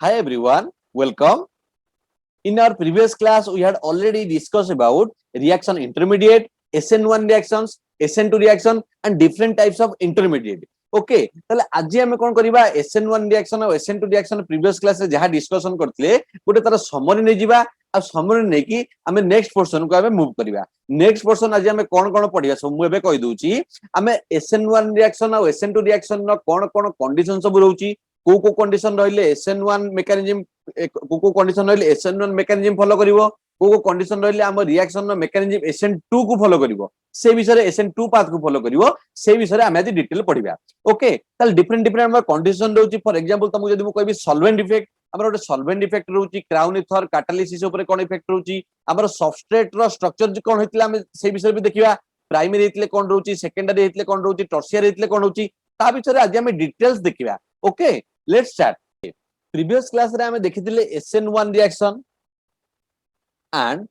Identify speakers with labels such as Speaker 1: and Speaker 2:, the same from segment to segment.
Speaker 1: Hi everyone, welcome. In our previous class, we had already discussed about reaction intermediate, SN1 reactions, SN2 reaction, and different types of intermediate. Okay, তাহলে আজি আমি কোন করিবা SN1 reaction আর SN2 reaction previous class রে যাহা discussion করতলে গোটে তার সমরি नै ଯିବା আর সমরি नै কি আমি নেক্সট পোরশন কো আমি মুভ করিবা নেক্সট পোরশন আজি আমি কোন কোন পঢ়িবা সব মু এবে কই দউची আমি SN1 reaction আর SN2 reaction ন কোন কোন কন্ডিশন सब रहउची को कंडीशन रहिले SN1 मेकानिज्म को कंडीशन रहिले SN1 मेकानिज्म फॉलो करिवो को कंडीशन रहिले हम रिएक्शन नो मेकानिज्म SN2 को फॉलो करिवो से विषय SN2 पाथ को फॉलो करिवो से विषय हम आज डिटेल पढिबा ओके ताल डिफरेंट डिफरेंट हम कंडीशन रहउची फॉर एग्जांपल तुमको जदी मु कहबी सॉल्वेंट इफेक्ट हमर ओटे सॉल्वेंट इफेक्ट रहउची क्राउन इथर कैटालिसिस ऊपर कोन इफेक्ट रहउची हमर सबस्ट्रेट रो स्ट्रक्चर जे कोन हेतला हम से विषय भी देखिबा प्राइमरी हेतले कोन रहउची सेकेंडरी हेतले कोन रहउची टर्शियरी हेतले कोन रहउची ता विषय आज हम डिटेल्स देखिबा okay let's start previous class रे हमें देखिथिले SN1 reaction and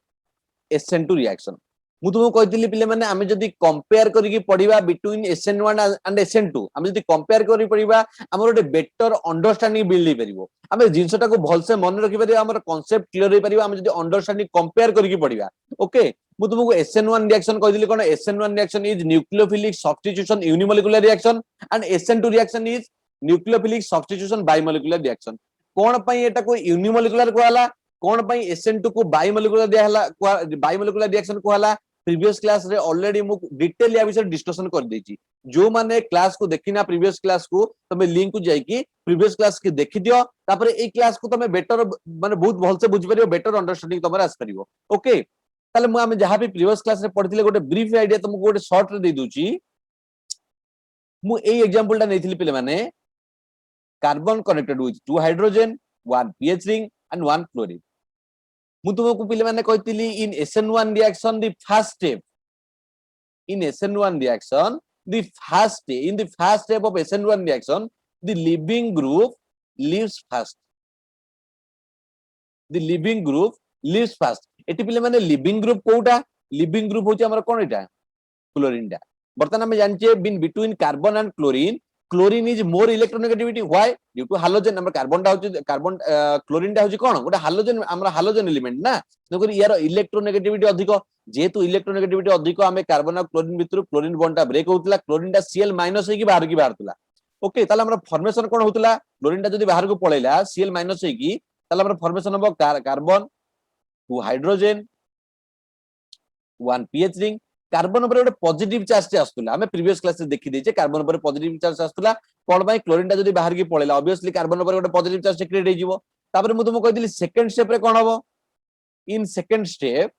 Speaker 1: SN2 reaction मु तुमको कहिथिली पिले माने हमें जदी कंपेयर करी की पढिबा बिटवीन SN1 and SN2 हमें जदी कंपेयर करी पढिबा हमर ओटे बेटर अंडरस्टैंडिंग बिल्ड हे परिबो हमें जिंसटा को भल से मन रखि परिबा हमर कांसेप्ट क्लियर हे परिबा हमें जदी अंडरस्टैंडिंग कंपेयर करी की पढिबा ओके मु तुमको SN1 reaction कहिथिली कोन SN1 reaction is nucleophilic substitution unimolecular reaction and SN2 reaction is nucleophilic substitution bimolecular reaction कोन पई एटा को यूनिमोलिकुलर कोहला कोन पई SN2 को बाइमोलिकुलर दियाला बाइमोलिकुलर रिएक्शन कोहला प्रीवियस क्लास रे ऑलरेडी मु डिटेल या विषय डिस्कशन कर देची जो माने क्लास को देखिना प्रीवियस क्लास को तमे लिंक को जाई की प्रीवियस क्लास के देखि दियो तापर ए क्लास को तमे बेटर माने बहुत भल से बुझि परियो बेटर अंडरस्टैंडिंग तमरे आस परियो ओके ताले मु हम जहां भी प्रीवियस क्लास रे पढिथिले गोटे ब्रीफ आईडिया तुमको गोटे शॉर्ट रे दे दूची मु ए एग्जांपल टा नेथिली पिले माने carbon connected with two hydrogen, one pH ring and one chlorine. मु तुमको पिले माने कहतिली in SN1 reaction the first step in SN1 reaction the first step in the first step of SN1 reaction the living group leaves first the living group leaves first eighty पिले माने living group कोउटा living group होची हमर कोन एटा chlorine टा बर्तन हम जानचे बिन between carbon and chlorine chlorine is more electronegativity why due to halogen हमर कार्बन टा होची कार्बन क्लोरीन टा होची कोन गोटे हालोजन हमर हालोजन एलिमेंट ना देखो यार इलेक्ट्रोनेगेटिविटी अधिक जेतु इलेक्ट्रोनेगेटिविटी अधिक हमें कार्बन और क्लोरीन भितर क्लोरीन बॉन्ड टा ब्रेक होतला क्लोरीन टा Cl- होई की बाहरतला ओके ताले हमर फॉर्मेशन कोन होतला क्लोरीन टा जदी बाहर को पळैला Cl- होई की ताले हमर फॉर्मेशन हो carbon two hydrogen one PH ring carbon ऊपर गोटे पॉजिटिव चार्ज टे आस्तुला हमें प्रीवियस क्लास रे देखि देचे कार्बन ऊपर पॉजिटिव चार्ज आस्तुला कोन भाई क्लोरीन टा जदी बाहर की पळैला ऑब्वियसली कार्बन ऊपर गोटे पॉजिटिव चार्ज क्रिएट हे जिवो तापर मु तुमको कहिदिली सेकंड स्टेप रे कोन हबो in second step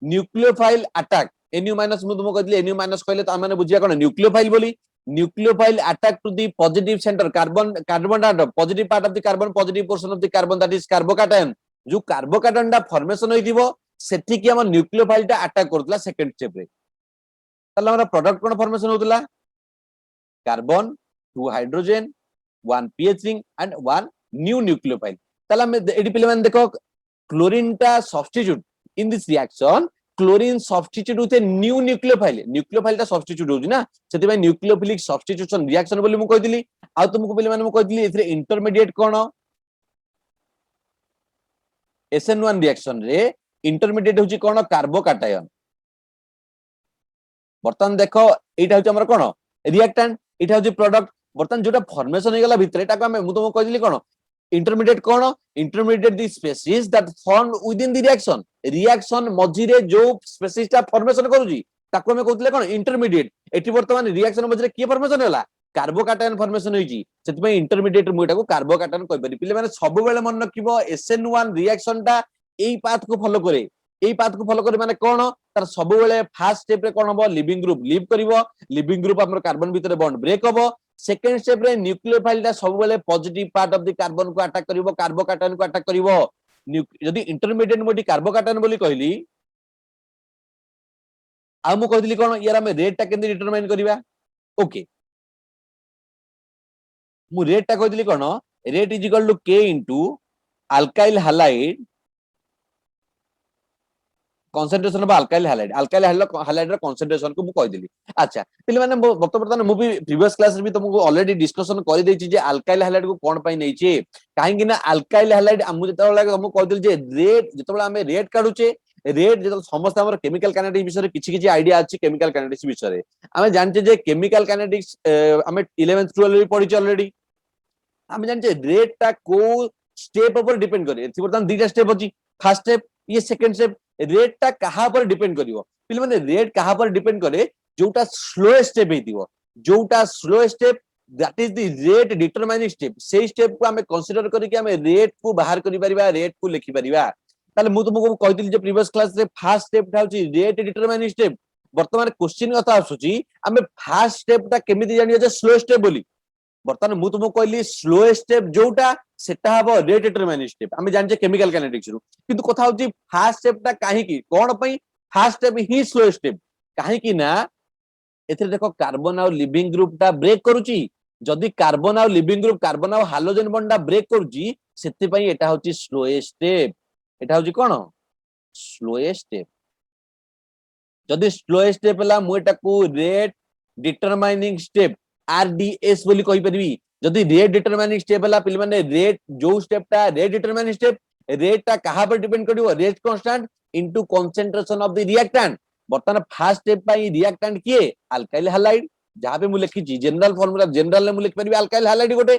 Speaker 1: nucleophile attack Nu- मु तुमको कहिदिली Nu- कहले त माने बुझिया कोन न्यूक्लियोफाइल बोली nucleophile attack to the positive centre carbon carbon atom positive part of the carbon positive portion of the carbon that is carbocation जो कार्बोकैटायन टा फॉर्मेशन होइदिबो सेठी की हम न्यूक्लियोफाइल टा अटैक करतला सेकंड स्टेप रे ताला हमरा प्रोडक्ट कोन फॉर्मेशन होतला carbon two hydrogen one PH ring and one nu nucleophile ताला में एडी पिले माने देखो क्लोरीन टा substitute in this reaction chlorine substitute with a nucleophile टा सब्स्टिट्यूट होजी ना सेति भाई न्यूक्लियोफिलिक सब्स्टिट्यूशन रिएक्शन बोली मु कहिदिली आ तुमको पिले माने मु कहिदिली एथरे इंटरमीडिएट कोन SN1 रिएक्शन रे इंटरमीडिएट होची कोन कार्बोकैटायन बर्तन देखो एटा होची हमर कोन रिएक्टेंट एटा होची प्रोडक्ट बर्तन जोटा फॉर्मेशन हे गला भितर एटा को हम मु तुमको कहिदिली कोन intermediate the species that form within the reaction मझिरे जो स्पेसीज ता फॉर्मेशन करूजी ताको हम कहतले कोन इंटरमीडिएट एटी वर्तमान रिएक्शन मझिरे की फॉर्मेशन होला कार्बोकैटायन फॉर्मेशन होईची सेति में इंटरमीडिएट मु एटा को कार्बोकैटायन कहि परि पिले माने सब बेले मन रखिबो SN1 रिएक्शन टा एई पाथ को फॉलो करे एई पाथ को फॉलो करे माने कोन तार सब बेले फर्स्ट स्टेप रे कोन हबो लिविंग ग्रुप लीव करिवो लिविंग ग्रुप हमर कार्बन भीतर बॉन्ड ब्रेक हबो सेकंड स्टेप रे न्यूक्लियोफाइल टा सब बेले positive part of the carbon को अटैक करिवो कार्बोकैटायन को अटैक करिवो यदि इंटरमीडिएट मोटी कार्बोकैटायन बोली कहली आ मु कहदिली कोन यार हम रेट टा केंदी डिटरमाइन करिवा ओके मु रेट टा कहदिली कोन rate is equal to K into alkyl halide concentration of alkyl halide ର concentration को मु कहि देली अच्छा पिले माने वर्तमान मु भी प्रीवियस क्लास रे भी तुमको ऑलरेडी डिस्कशन कर देछि जे alkyl halide को कोन पई नै छै काहे कि ना alkyl halide हमु जतबेला हम कहि देली जे रेट जतबेला हमें रेट काढुचे रेट जत समस्त हमर केमिकल काइनेटिक्स विषय किछि आइडिया अछि केमिकल काइनेटिक्स विषय हमें जानचे जे केमिकल काइनेटिक्स हमें 11th 12 रे पढिछ ऑलरेडी हमें जानचे रेट ता को स्टेप ऊपर डिपेंड करे एथि बर्तन दीटा स्टेप अछि फर्स्ट स्टेप ये सेकंड स्टेप रेट ता कहा पर डिपेंड करिवो पिले माने रेट कहा पर डिपेंड करे जोटा स्लो स्टेप हेतिवो जोटा slow step that is the rate determining step से स्टेप को हमें कंसीडर करी कि हमें रेट को बाहर करि परिबा रेट को लिखि परिबा ताले मु तुमको कहितली जे प्रीवियस क्लास रे फर्स्ट स्टेप था होची रेट डिटरमाइनिंग स्टेप वर्तमान क्वेश्चन कथा आसुची हमें फर्स्ट स्टेप ता केमिति जानियो जे स्लो स्टेप बोली वर्तमान मु तुमको कहली स्लो स्टेप जोटा सेटा हबो रेट डिटरमाइनिंग स्टेप हमें जानचे केमिकल काइनेटिक्स रु किंतु कथा होची फर्स्ट स्टेप ता काहे की कोन पई फर्स्ट स्टेप ही स्लो स्टेप काहे की ना एथिरे देखो कार्बन आ लिविंग ग्रुप ता ब्रेक करूची जदी कार्बन आ लिविंग ग्रुप कार्बन आ हाइड्रोजन बॉन्ड ता ब्रेक करूची सेति पई एटा होची स्लो स्टेप एटा होची कोन स्लो स्टेप जदी स्लो स्टेप हला मु एटा को रेट डिटरमाइनिंग स्टेप आरडीएस बोली कहि परबी जदी रेट डिटरमाइनिंग स्टेप हला पिल माने रेट जो स्टेप ता रेट डिटरमाइनिंग स्टेप रेट ता कहा पर डिपेंड करिवो rate constant into concentration of the reactant बर्तमान फर्स्ट स्टेप पई रिएक्टेंट किए अल्काइल हैलाइड जहां पे मु लिखी छी जनरल फार्मूला जनरल ने मु लिख परबी अल्काइल हैलाइड गोटे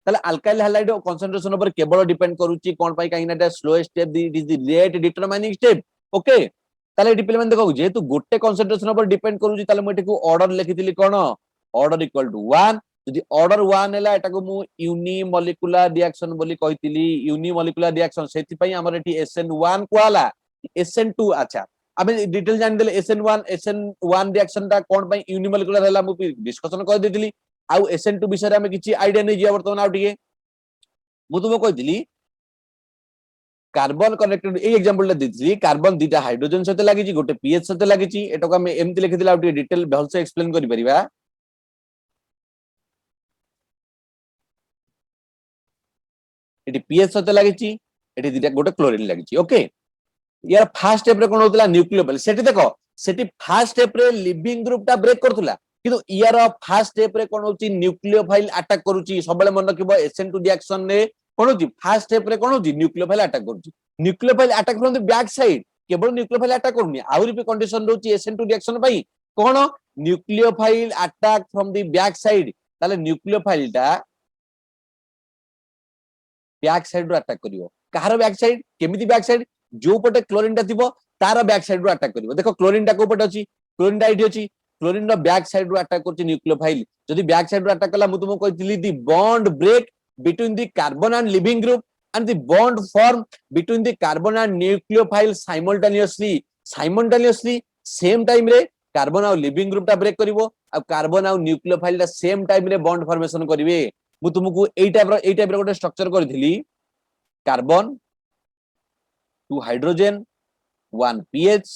Speaker 1: ताले अल्काइल हैलाइड कंसंट्रेशन ऊपर केवल डिपेंड करूची कोन पई काइना ता slow step it is the rate determining step okay ताले एटी पिले माने देखो जेतु गोटे कंसंट्रेशन ऊपर डिपेंड करूची ताले मु एटी को ऑर्डर लिखितली कोन ऑर्डर इक्वल टू 1 यदि ऑर्डर 1 हैला एटा को मु यूनिमोलिकुलर रिएक्शन बोली कहितली यूनिमोलिकुलर रिएक्शन सेति पई हमर एटी SN1 को आला SN2 अच्छा अबे डिटेल जान देले SN1 रिएक्शन ता कोन पई यूनिमोलिकुलर हैला मु डिस्कशन कर देतिली आ SN2 विषय रे हम किछि आईडिया नै जिया वर्तमान आ टिके मु तुमको कहितली कार्बन कनेक्टेड ए एग्जांपल देतिली कार्बन दीटा हाइड्रोजन सते लागि छि गोटे पीएच सते लागि छि एटा को हम एमति लिखिदिला आ डिटेल बहुत से एक्सप्लेन करि परिबा एटी पीएच सते लागि छि एटी दीटा गोटे क्लोरीन लागि छि ओके यार फर्स्ट स्टेप रे कोन होतला न्यूक्लियोफाइल सेठी देखो सेठी फर्स्ट स्टेप रे लिविंग ग्रुप ता ब्रेक करथुला किंतु यार फर्स्ट स्टेप रे कोन होची न्यूक्लियोफाइल अटैक करूची सबले मन रखिबो SN2 रिएक्शन ने कोन होची फर्स्ट स्टेप रे कोन होची न्यूक्लियोफाइल अटैक करूची nucleophile attack from the back side केवल न्यूक्लियोफाइल अटैक करूनी आउरी पे कंडीशन रहउची SN2 रिएक्शन पई कोन nucleophile attack from the back side ताले न्यूक्लियोफाइल ता बैक साइड रो अटैक करिवो कहार बैक साइड केमिति बैक साइड जो पटे क्लोरीन ता थिबो तार बैक साइड रो अटैक करिवो देखो क्लोरीन ता को पटे अछि क्लोरीन ता इठी अछि क्लोरीन रो बैक साइड रो अटैक करछि न्यूक्लियोफाइल जदि बैक साइड रो अटैक कला मु तुमको कहितली the bond break between the carbon and leaving group and the bond form between the carbon and nucleophile simultaneously same time रे कार्बन और लिविंग ग्रुप ता ब्रेक करिवो आ कार्बन और न्यूक्लियोफाइल ता सेम टाइम रे बॉन्ड फॉर्मेशन करिवे मु तुमको एई टाइप रो गोटे स्ट्रक्चर करथिली कार्बन 2 हाइड्रोजन 1 पीएच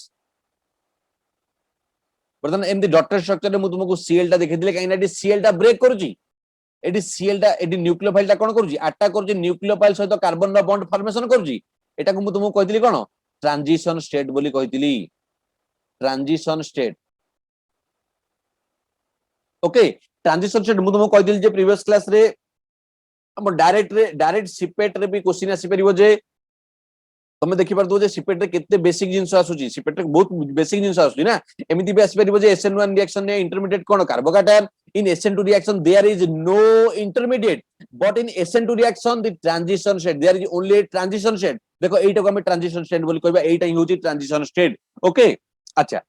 Speaker 1: बर्तन एमदी डॉटेड स्ट्रक्चर मु तुमको Cl ता देखि दिले काइना डी Cl ता ब्रेक करूची एडी Cl ता एडी न्यूक्लियोफाइल ता कोन करूची अटैक करूची न्यूक्लियोफाइल सहित कार्बन रो बॉन्ड फॉर्मेशन करूची एटा को मु तुमको कहितली कोन ट्रांजिशन स्टेट बोली कहितली transition state okay transition state मु तुमको कहितली जे प्रीवियस क्लास रे हम डायरेक्ट सिपेट रे भी क्वेश्चन आसी परिबो जे तुम देखि परदो जे सिपेट रे केते बेसिक जिंस आसुची सिपेट रे बहुत बेसिक जिंस आसुची ना एमिति भी आसी परिबो जे SN1 रिएक्शन ने इंटरमीडिएट कोन carbocation in SN2 reaction there is no intermediate but in SN2 reaction the transition state there is only transition state देखो एटा को हम ट्रांजिशन स्टेट बोली कहबा एटा ही होची ट्रांजिशन स्टेट ओके अच्छा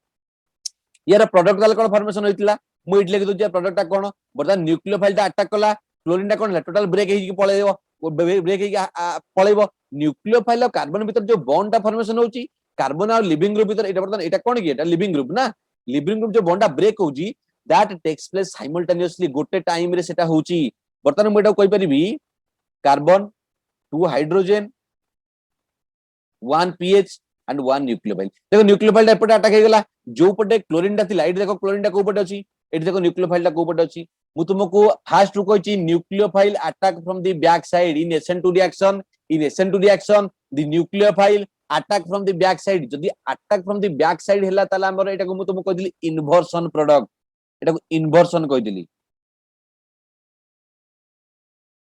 Speaker 1: यार प्रोडक्ट वाला कोन फॉर्मेशन होइतिला मु इट लिखि दोची प्रोडक्ट ता कोन बर्तन न्यूक्लियोफाइल ता अटैक कला क्लोरीन ता कोन टोटल ब्रेक हेइ कि पळेइबो ब्रेक हेइ पळेइबो न्यूक्लियोफाइल और कार्बन भीतर जो बॉन्ड ता फॉर्मेशन होची कार्बन और लिविंग ग्रुप भीतर एटा बर्तन एटा कोन कि एटा लिविंग ग्रुप ना लिविंग ग्रुप जो बॉन्ड ता ब्रेक होची दैट टेक्स प्लेस साइमल्टेनियसली गोटे टाइम रे सेटा होची बर्तन मु एटा कहि परिबी carbon 2 hydrogen 1 PH and 1 nucleophile देखो न्यूक्लियोफाइल ता एपटे अटैक हे गेला जो पटे क्लोरीन ता थिला एटी देखो क्लोरीन ता को पटे अछि एटी देखो न्यूक्लियोफाइल ता को पटे अछि मु तुमको फास्ट रु कहिची nucleophile attack from the back side in SN2 reaction the nucleophile attack from the back side जदि attack from the back side हैला ताला हमर एटा को मु तुमको कहि दिली inversion product एटा को inversion कहि दिली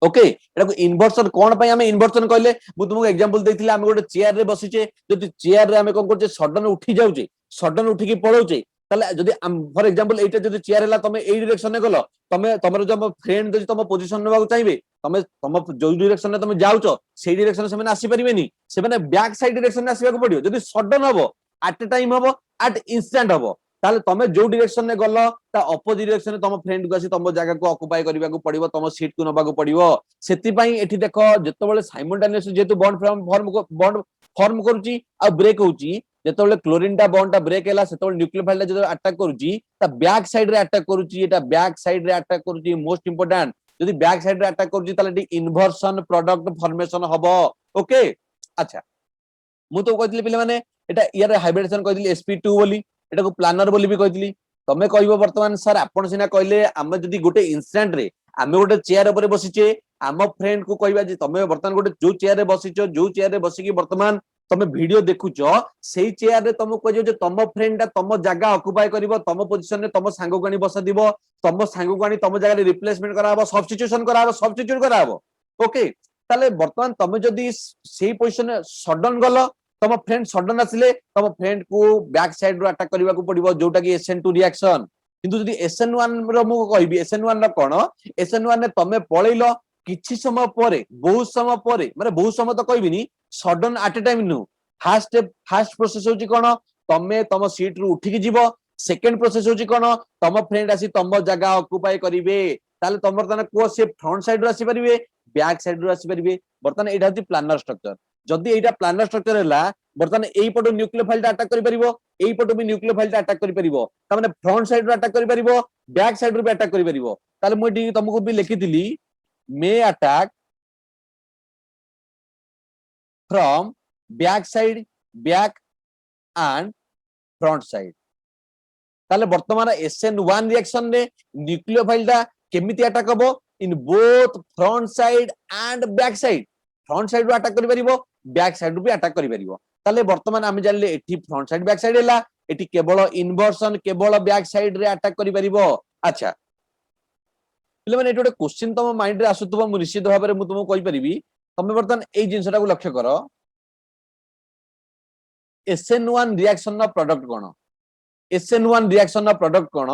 Speaker 1: ओके एटा को इन्वर्सन कोन पय हमें इन्वर्सन कहले मु तुमको एग्जांपल देथिला हम गोटे चेयर रे बसिचे जदि चेयर रे हमें कोन करचे सडन उठी जाउचे सडन उठी की पळौचे ताले जदि फॉर एग्जांपल एटा जदि चेयर हैला तमे एई डायरेक्शन ने गलो तमे तमरो जो फ्रेंड जदि तम पोजीशन नेबाक चाहिबे तमे तम जो डायरेक्शन ने तमे जाउचो सेई डायरेक्शन से माने आसी परिबेनी से माने बैक साइड डायरेक्शन ने आसीबा को पड़ियो जदि सडन हबो एट अ टाइम हबो एट इंस्टेंट हबो ताले तमे जो डायरेक्शन ने गलो ता अपोजिट डायरेक्शन तम फ्रेंड को आसी तम जगह को ऑक्युपाई करबा को पड़िबो तम सीट को नबा को पड़िबो सेति पई एठी देखो जेतबेले साइमल्टेनियस जेतु बॉन्ड फॉर्म करूची आ ब्रेक होची जेतबेले क्लोरीन टा बॉन्ड टा ब्रेक हैला सेतबेले न्यूक्लियोफाइल जेतो अटैक करूची ता बैक साइड रे अटैक करूची एटा बैक साइड रे अटैक करूची मोस्ट इंपोर्टेंट जदि बैक साइड रे अटैक करूची ताले इन्वर्सन प्रोडक्ट फॉर्मेशन हबो ओके अच्छा मु तो कहथिली पिले माने एटा यार हाइब्रिडेशन कहथिली sp2 बोली एटा को प्लानर बोली भी कहथिली तमे कहबो वर्तमान सर आपण सिना कहले हम जदि गोटे इंस्टेंट रे आमे गोटे चेयर ऊपर बसिचे आम फ्रेंड को कहबा जे तमे वर्तमान गोटे जो चेयर रे बसिचो जो चेयर रे बसिकी वर्तमान तमे वीडियो देखुचो सेई चेयर रे तमको कहजो जे तम फ्रेंड तम जगह ऑक्युपाई करिवो तम पोजीशन रे तम सांगो गानी बसा दिबो तम सांगो गानी तम जगह रे रिप्लेसमेंट कराबो सब्स्टिट्यूट कराबो ओके ताले वर्तमान तमे जदि सेई पोजीशन रे सडन गलो तम फ्रेंड सडन आसिले तम फ्रेंड को बैक साइड रो अटैक करबा को पड़िबो जोटा कि SN2 रिएक्शन किंतु जदि SN1 रो मु कहबी SN1 रो कोन SN1 ने तमे पळैलो किछि समय परे बहुत समय परे माने बहुत समय तो कहबिनी सडन एट अ टाइम नु फर्स्ट प्रोसेस होची कोन तमे तम सीट रु उठी की जीवो सेकंड प्रोसेस होची कोन तम फ्रेंड आसी तम जगह ऑक्युपाई करिवे ताले तमर तने को से फ्रंट साइड रो आसी परिवे बैक साइड रो आसी परिवे बर्तन एटा होची प्लानर स्ट्रक्चर जदि एटा प्लानर स्ट्रक्चर हैला बर्तन एई पटो न्यूक्लियोफाइल अटैक करि परिबो एई पटो भी न्यूक्लियोफाइल अटैक करि परिबो त माने फ्रंट साइड रो अटैक करि परिबो बैक साइड रो भी अटैक करि परिबो ताले मु एटी तुमको भी लिखि दिली मे attack from back side back and front side ताले वर्तमान SN1 रिएक्शन रे न्यूक्लियोफाइल दा केमिति अटैक हबो in both front side and back side front side रो अटैक करि परिबो बैक साइड रो भी अटैक करि परिबो ताले वर्तमान आमे जानले एठी फ्रंट साइड बैक साइड हैला एठी केवल इन्वर्सन केवल बैक साइड रे अटैक करि परिबो अच्छा पिले माने एटो क्वेश्चन तम माइंड रे आसुतबो मु निश्चित भाबे रे मु तुमको कहि परिबी तमे वर्तमान एई जिंसटा को लक्ष्य करो SN1 रिएक्शन ना प्रोडक्ट कोन SN1 रिएक्शन ना प्रोडक्ट कोन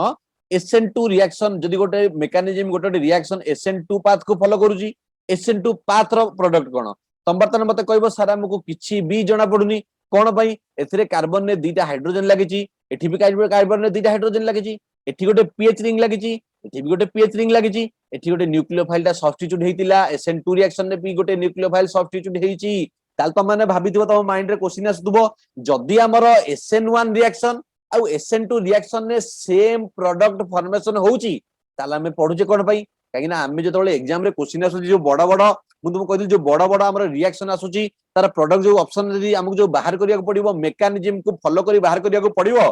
Speaker 1: SN2 रिएक्शन जदि गोटे मेकानिज्म गोटे रिएक्शन SN2 पाथ को फॉलो करूची SN2 पाथ रो प्रोडक्ट कोन तम वर्तमान मते कहबो सारा हमको किछि भी जणा पडुनी कोन पई एथिरे कार्बन ने दुईटा हाइड्रोजन लागिची एठी भी कार्बन ने दुईटा हाइड्रोजन लागिची एठी गोटे pH रिंग लागिची एठी भी गोटे pH रिंग लागिची एठी गोटे न्यूक्लियोफाइल टा सब्स्टिट्यूट हेतिला SN2 रिएक्शन ने भी गोटे न्यूक्लियोफाइल सब्स्टिट्यूट हेची ताल त माने भाबिथिबो तम माइंड रे क्वेश्चन आसुतबो जदि हमर SN1 रिएक्शन आ SN2 रिएक्शन ने सेम प्रोडक्ट फॉर्मेशन होउची ताल हमें पढुचे कोन पई काहे ना हमें जतोले एग्जाम रे क्वेश्चन आसुची जो बड़ बड़ मु तुमको कहदिल जो बड़ बड़ हमर रिएक्शन आसुची तार प्रोडक्ट जो ऑप्शन यदि हमको जो बाहर करिया को पड़िबो मेकानिज्म को फॉलो करी बाहर करिया को पड़िबो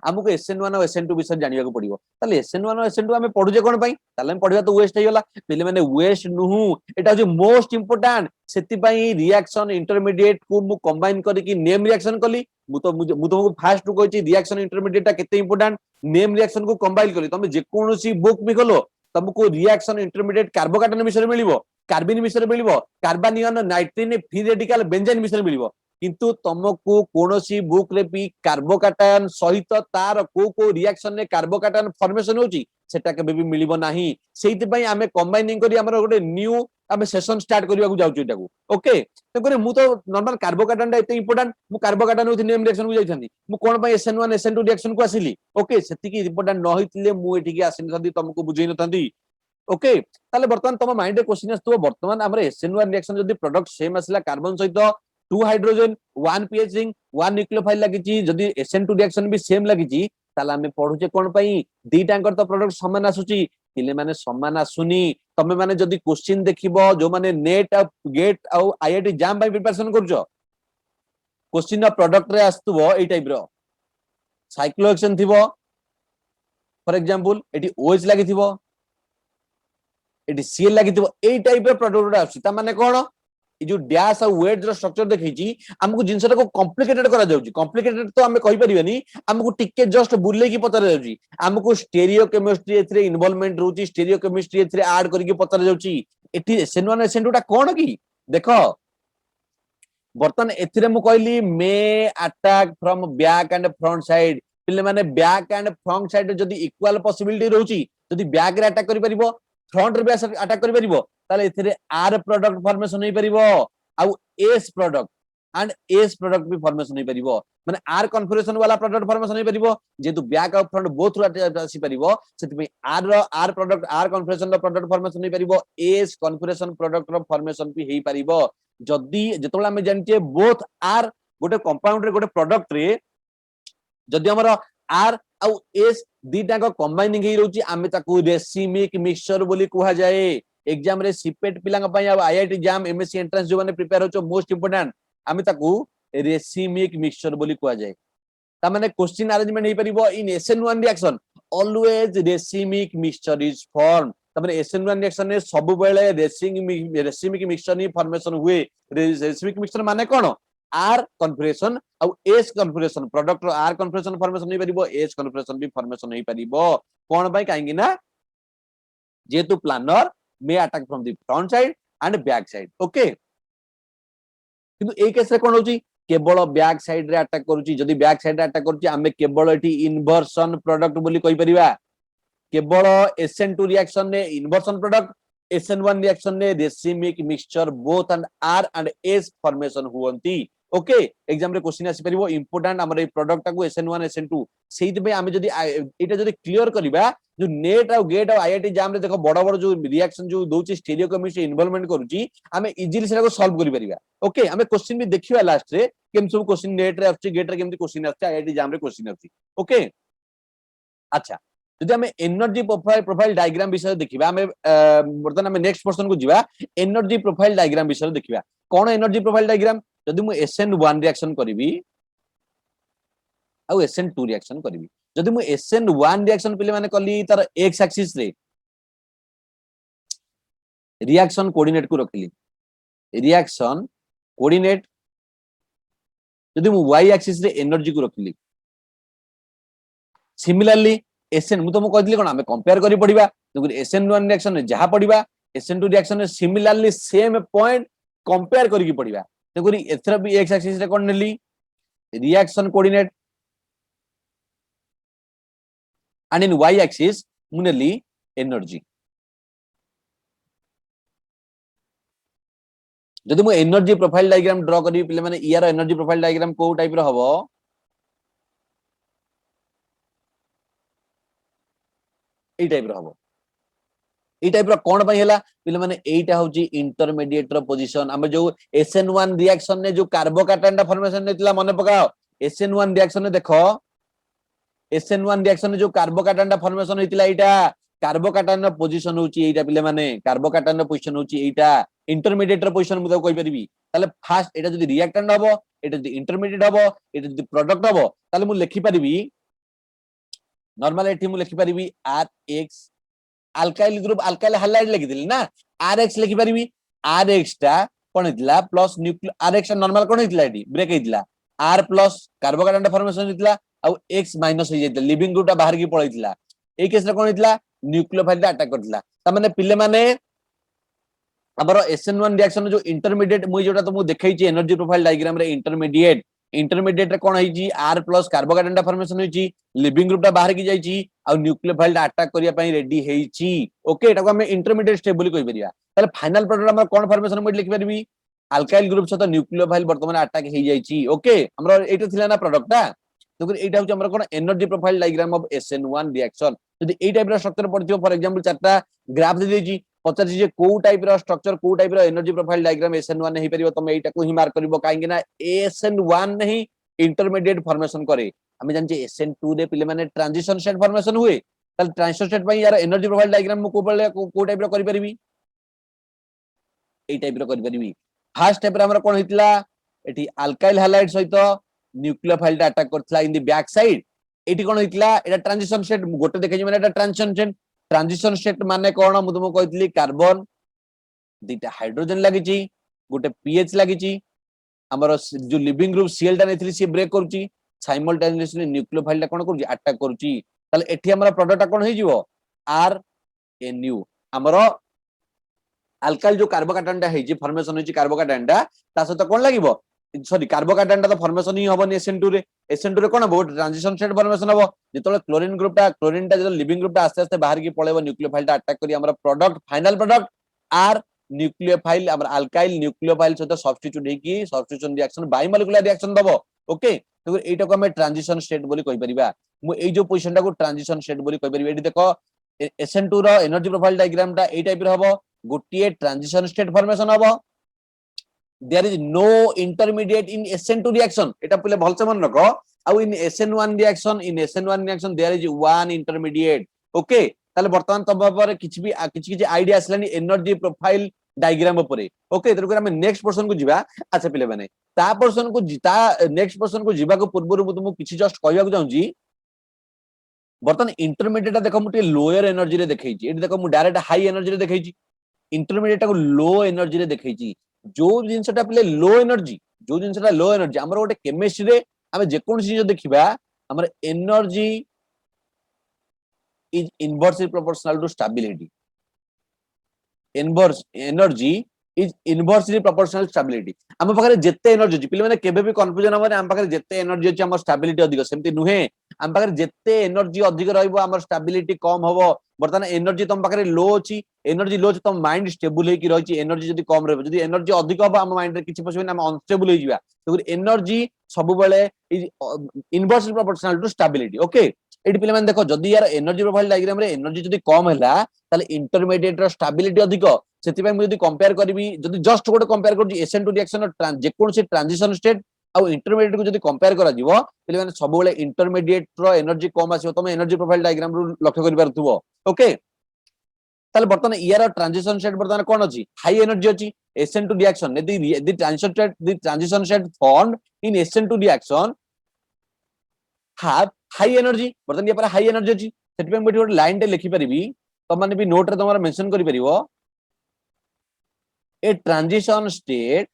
Speaker 1: हमको SN1 और SN2 विषय जानिया को पड़िबो ताले SN1 और SN2 हमें पढुजे कोन पई ताले हम पढिबा तो वेस्ट हेयला पहिले माने वेस्ट नुहु एटा जो मोस्ट इंपोर्टेंट सेति पई रिएक्शन इंटरमीडिएट को मु कंबाइन करी कि नेम रिएक्शन कली मु तुमको फास्ट टू कहची रिएक्शन इंटरमीडिएट टा केते इंपोर्टेंट नेम रिएक्शन को कंबाइन कली तमे जे कोनोसी बुक भी खोलो तुमको रिएक्शन इंटरमीडिएट कार्बोकैटायन विषय मिलिबो कार्बिन विषय मिलिबो कार्बानियन नाइट्रिन फ्री रेडिकल बेंजीन विषय मिलिबो किंतु तुमको कोनोसी बुक रे भी कार्बोकैटायन सहित तार को रिएक्शन ने कार्बोकैटायन फॉर्मेशन होची सेटा के भी मिलिबो नाही सेति पई हमें कंबाइनिंग करी हमर गोटे न्यू हमें सेशन स्टार्ट करिया को जाउची एटा को ओके तो करे मु तो नॉर्मल कार्बोकैटायन एते इंपोर्टेंट मु कार्बोकैटायन विथ नेम रिएक्शन को जाइथानी मु कोन पई SN1 SN2 रिएक्शन को आसिली ओके सेति की इंपोर्टेंट न होइतिले मु एठी की आसिन थंदी तुमको बुझै न थंदी ओके ताले वर्तमान तम माइंड रे क्वेश्चन आस्तो वर्तमान हमर SN1 रिएक्शन जदी प्रोडक्ट सेम आसिला कार्बन सहित 2 हाइड्रोजन 1 pH रिंग 1 न्यूक्लियोफाइल लागिची जदी SN2 रिएक्शन भी सेम लागिची ताला हमें पढुचे कोन पई दीटांकर तो प्रोडक्ट समान आसुची पिले माने समान आसुनी तमे माने जदी क्वेश्चन देखिबो जो माने नेट गेट आ IIT एग्जाम पई प्रिपरेशन करजो क्वेश्चन ना प्रोडक्ट रे आस्तुबो एई टाइप रो साइक्लोहेक्सेन थिबो फॉर एग्जांपल एटी OH लागिथिबो एटी Cl लागिथिबो एई टाइप रो प्रोडक्ट आसी ता माने कोन जो डैश और वेट जो स्ट्रक्चर देखैची हमको जिंसटा को कॉम्प्लिकेटेड करा जाउची कॉम्प्लिकेटेड तो हमें कहि परिबनी हमको टिके जस्ट बुले की पतर जाउची हमको स्टीरियो केमिस्ट्री एथरे इन्वॉल्वमेंट रहउची स्टीरियो केमिस्ट्री एथरे ऐड करके पतर जाउची एटी SN1 SN2 टा कोन की देखो बर्तन एथिरे मु कहली मे attack from back and front side पिले माने बैक एंड फ्रंट साइड जदी इक्वल पॉसिबिलिटी रहउची जदी बैक रे अटैक करि परिबो फ्रंट रे भी अटैक करि परिबो ताले एथिरे आर प्रोडक्ट फॉर्मेशन होई परिबो आउ S product and S product भी फॉर्मेशन होई परिबो माने आर कन्फिगरेशन वाला प्रोडक्ट फॉर्मेशन होई परिबो जेतु बैक और फ्रंट बोथ आसी परिबो सेति में आर प्रोडक्ट आर कन्फिगरेशन रो प्रोडक्ट फॉर्मेशन होई परिबो एस कन्फिगरेशन प्रोडक्ट रो फॉर्मेशन भी हेई परिबो जदी जेतोला हम जानचे बोथ आर गोटे कंपाउंड रे गोटे प्रोडक्ट रे जदी हमर आर आउ एस दीटा को कंबाइनिंग हेई रहउची आमे ताकू रेसिमिक मिक्सचर बोली कुहा जाए एग्जाम रे सीपेट पिलांग पई आ आईआईटी एग्जाम एमएससी एंट्रेंस जो माने प्रिपेयर होचो मोस्ट इंपोर्टेंट आमे ताकू रेसिमिक मिक्सचर बोली कुहा जाए ता माने क्वेश्चन अरेंजमेंट हेई परिबो in SN1 reaction always racemic mixture is form ता माने SN1 रिएक्शन ने सब बेले रेसिमिक मिक्सचर नि फॉर्मेशन हुए रेसिमिक मिक्सचर माने कोन आर कन्फिगरेशन और S configuration product R configuration formation नहीं परिबो एस कन्फिगरेशन भी फॉर्मेशन नहीं परिबो कोन भाई काहेकि ना जेतु प्लानर मे attack from the front side and back side okay किंतु ए केस रे कोन होची केवल बैक साइड रे अटैक करूची जदी बैक साइड रे अटैक करूची हमें केवल एटी इन्वर्सन प्रोडक्ट बोली कहि परिबा केवल SN2 रिएक्शन ने इन्वर्सन प्रोडक्ट SN1 रिएक्शन ने racemic mixture both and S formation हुवंती ओके एग्जाम रे क्वेश्चन आसी परिबो इंपोर्टेंट हमर ए प्रोडक्ट को SN1 SN2 सेहित पे हमें जदी एटा जदी क्लियर करबा जो नेट और गेट और आईआईटी एग्जाम रे देखो बड़ बड़ जो रिएक्शन जो दोची स्टीरियो केमिस्ट्री इन्वॉल्वमेंट करूची हमें इजीली सेटा को सॉल्व करि परिबा ओके हमें क्वेश्चन भी देखिबा लास्ट रे केम सब क्वेश्चन नेट रे आछी गेट रे केमती क्वेश्चन आछी आईआईटी एग्जाम रे क्वेश्चन आछी ओके अच्छा जदि हमें एनर्जी प्रोफाइल डायग्राम विषय देखिबा हमें बर्तन हमें नेक्स्ट पर्सन को जिबा एनर्जी प्रोफाइल डायग्राम विषय देखिबा कोन एनर्जी प्रोफाइल डायग्राम जदि मु SN1 रिएक्शन करिवि आ SN2 रिएक्शन करिवि जदि मु SN1 रिएक्शन पिले माने कली तार एक्स एक्सिस रे रिएक्शन कोऑर्डिनेट को रखली रिएक्शन कोऑर्डिनेट जदि मु y एक्सिस रे एनर्जी को रखली सिमिलरली SN मु तुमको कहदिली कोन हमें कंपेयर करी पड़िबा तो SN1 रिएक्शन में जहा पड़िबा SN2 रिएक्शन में सिमिलरली सेम पॉइंट कंपेयर करी पड़िबा तो एथरा भी एक्स एक्सिस रे कोन नेली reaction coordinate and in y axis मु नेली एनर्जी जदि मु एनर्जी प्रोफाइल डायग्राम ड्रा करी पिले माने यार एनर्जी प्रोफाइल डायग्राम को टाइप रो हबो ए टाइप रो हबो ए टाइप रो कोन पई हैला पिले माने एटा होची इंटरमीडिएट रो पोजीशन हम जो SN1 रिएक्शन ने जो कार्बोकैटायन फॉर्मेशन नेतिला मने पकाओ SN1 रिएक्शन ने देखो SN1 रिएक्शन ने जो कार्बोकैटायन फॉर्मेशन होइतिला एटा कार्बोकैटायन रो पोजीशन होची एटा पिले माने कार्बोकैटायन रो पोजीशन होची एटा इंटरमीडिएट रो पोजीशन मु कहि परिबी ताले फास्ट एटा जदी रिएक्टेंट हबो एटा जदी इंटरमीडिएट हबो एटा जदी प्रोडक्ट हबो ताले मु लिखि परिबी नॉर्मल एठी मु लिखि परिबी RX alkyl group alkyl halide लिखि दिली ना RX लिखि परिबी RX टा कोन हितला प्लस न्यूक्लियो RX नॉर्मल कोन हितला एठी ब्रेक हितला R प्लस कार्बोकैटायन फॉर्मेशन हितला आ X माइनस हो जाइतला लिविंग ग्रुप टा बाहर की पळैतला ए केस रे कोन हितला न्यूक्लियोफाइल टा अटैक करतला त माने पिले माने हमर SN1 रिएक्शन जो इंटरमीडिएट मु जोटा तो मु देखै छी एनर्जी प्रोफाइल डायग्राम रे इंटरमीडिएट रे कोन होई छी R प्लस कार्बोकैटायन फॉर्मेशन होई छी लिविंग ग्रुप टा बाहर की जाई छी आ न्यूक्लियोफाइल टा अटैक करिया पई रेडी हेई छी ओके एटा को हम इंटरमीडिएट स्टेप बोली कहि परिया ताले फाइनल प्रोडक्ट हमर कोन फॉर्मेशन मु लिखि परबी अल्काइल ग्रुप सहित न्यूक्लियोफाइल वर्तमान अटैक हेई जाई छी ओके हमर एटा थिला ना प्रोडक्ट टा तो एटा होची हमर कोन energy profile diagram of SN1 reaction यदि ए टाइप रो स्ट्रक्चर पड़थियो फॉर एग्जांपल चारटा ग्राफ दे देजी पचार जे को टाइप रो स्ट्रक्चर को टाइप रो एनर्जी प्रोफाइल डायग्राम SN1 नहीं परिबो तमे एटा को ही मार्क करबो काहेकि ना SN1 नहीं इंटरमीडिएट फॉर्मेशन करे हमें जान जे SN2 रे पिले माने ट्रांजिशन स्टेट फॉर्मेशन हुए तल ट्रांजिशन स्टेट पई यार एनर्जी प्रोफाइल डायग्राम को टाइप रो करि परिबी ए टाइप रो करि परिबी फर्स्ट स्टेप रे हमरा कोन हितला एठी अल्काइल हैलाइड सहित न्यूक्लियोफाइल टा अटैक करथला इन द बैक साइड एठी कोन हितला एटा ट्रांजिशन स्टेट गोटे देखै माने एटा ट्रांजिशन स्टेट माने कोन मु तुमको कहितली कार्बन दीटा हाइड्रोजन लागि छी गोटे पीएच लागिची हमर जो लिविंग ग्रुप सीएल टा नेथली सी ब्रेक करूची साइमल्टेनियसली न्यूक्लियोफाइल टा कोन करूची अटैक करूची ताले एठी हमर प्रोडक्ट कोन हे जिवो आर एन यू हमर अल्काइल जो कार्बोकैटायन टा हे जी फॉर्मेशन होची कार्बोकैटायन टा ता सहित कोन लागिवो सॉरी कार्बोकैटायन टा तो फॉर्मेशन ही होबो SN2 रे SN2 रे कोन हो ट्रांजिशन स्टेट फॉर्मेशन होबो जेतले क्लोरीन टा जो लिविंग ग्रुप टा आस्ते आस्ते बाहर की पळेबो न्यूक्लियोफाइल टा अटैक करी हमर product final product R nucleophile हमर अल्काइल न्यूक्लियोफाइल सहित सब्स्टिट्यूट हे की सब्स्टिट्यूशन रिएक्शन बायोमोलिकुलर रिएक्शन दबो ओके तो एटा को हम ट्रांजिशन स्टेट बोली कहि परिबा मु ए जो पोजीशन टा को ट्रांजिशन स्टेट बोली कहि परिबा एठी देखो SN2 रो एनर्जी प्रोफाइल डायग्राम टा ए टाइप रो हबो गोटिए ट्रांजिशन स्टेट फॉर्मेशन हबो there is no intermediate in SN2 reaction eta pile bhalse man rako au in SN1 reaction there is one intermediate okay tale bartaman tom par kichi idea aslani energy profile diagram upore okay terko ame next person ko jiba acha pile bane ta person ko ta next person ko jiba ko purburu mu kichi just କହିବାକୁ ଚାହୁଁଛି ବର୍ତ୍ତମାନ intermediate टा देखो मुटे lower energy रे देखैछि एठी देखो मु direct high energy रे देखैछि इंटरमीडिएट टा को लो एनर्जी रे देखैछि जो जिनसटा पले लो एनर्जी जो जिनसटा लो एनर्जी हमर गोटे केमिस्ट्री रे हम जे कोन चीज देखिबा हमर energy is inversely proportional to stability inverse energy is inversely proportional stability हम पाखरे जेते एनर्जी अछि पिले माने केबे भी कंफ्यूजन हमर हम पाखरे जेते एनर्जी अछि हमर स्टेबिलिटी अधिक सेमति नुहे हम पाखरे जेते एनर्जी अधिक रहइबो हमर स्टेबिलिटी कम होबो बर्तमान एनर्जी तम पाखरे लो अछि एनर्जी लो अछि तम माइंड स्टेबल हे की रहिछि एनर्जी जदी कम रहबो जदी एनर्जी अधिक होबो हम माइंड रे किछि पछिबे हम अनस्टेबल हे जिबा तो एनर्जी सब बेले is inversely proportional to stability okay एडी पिले माने देखो जदी यार एनर्जी प्रोफाइल डायग्राम रे एनर्जी जदी कम हैला ताले इंटरमीडिएट रो स्टेबिलिटी अधिक सेति मु जदी कंपेयर करबी जदी जस्ट गोटे कंपेयर करजी SN2 रिएक्शन जे कोन से ट्रांजिशन स्टेट आ इंटरमीडिएट को जदी कंपेयर करा जिवो पिले माने सब बेले इंटरमीडिएट रो एनर्जी कम आसीबो तमे एनर्जी प्रोफाइल डायग्राम रो लक्ष्य करि पारथुबो ओके ताले बर्तमान यार ट्रांजिशन स्टेट बर्तमान कोन अछि हाई एनर्जी अछि SN2 रिएक्शन यदि transition state formed in SN2 reaction have high energy बर्तमान ये पर हाई एनर्जी अछि सेति पे मोटी लाइन टे लिखि परिबी तो माने भी नोट रे तमरा मेंशन करि परिबो a transition state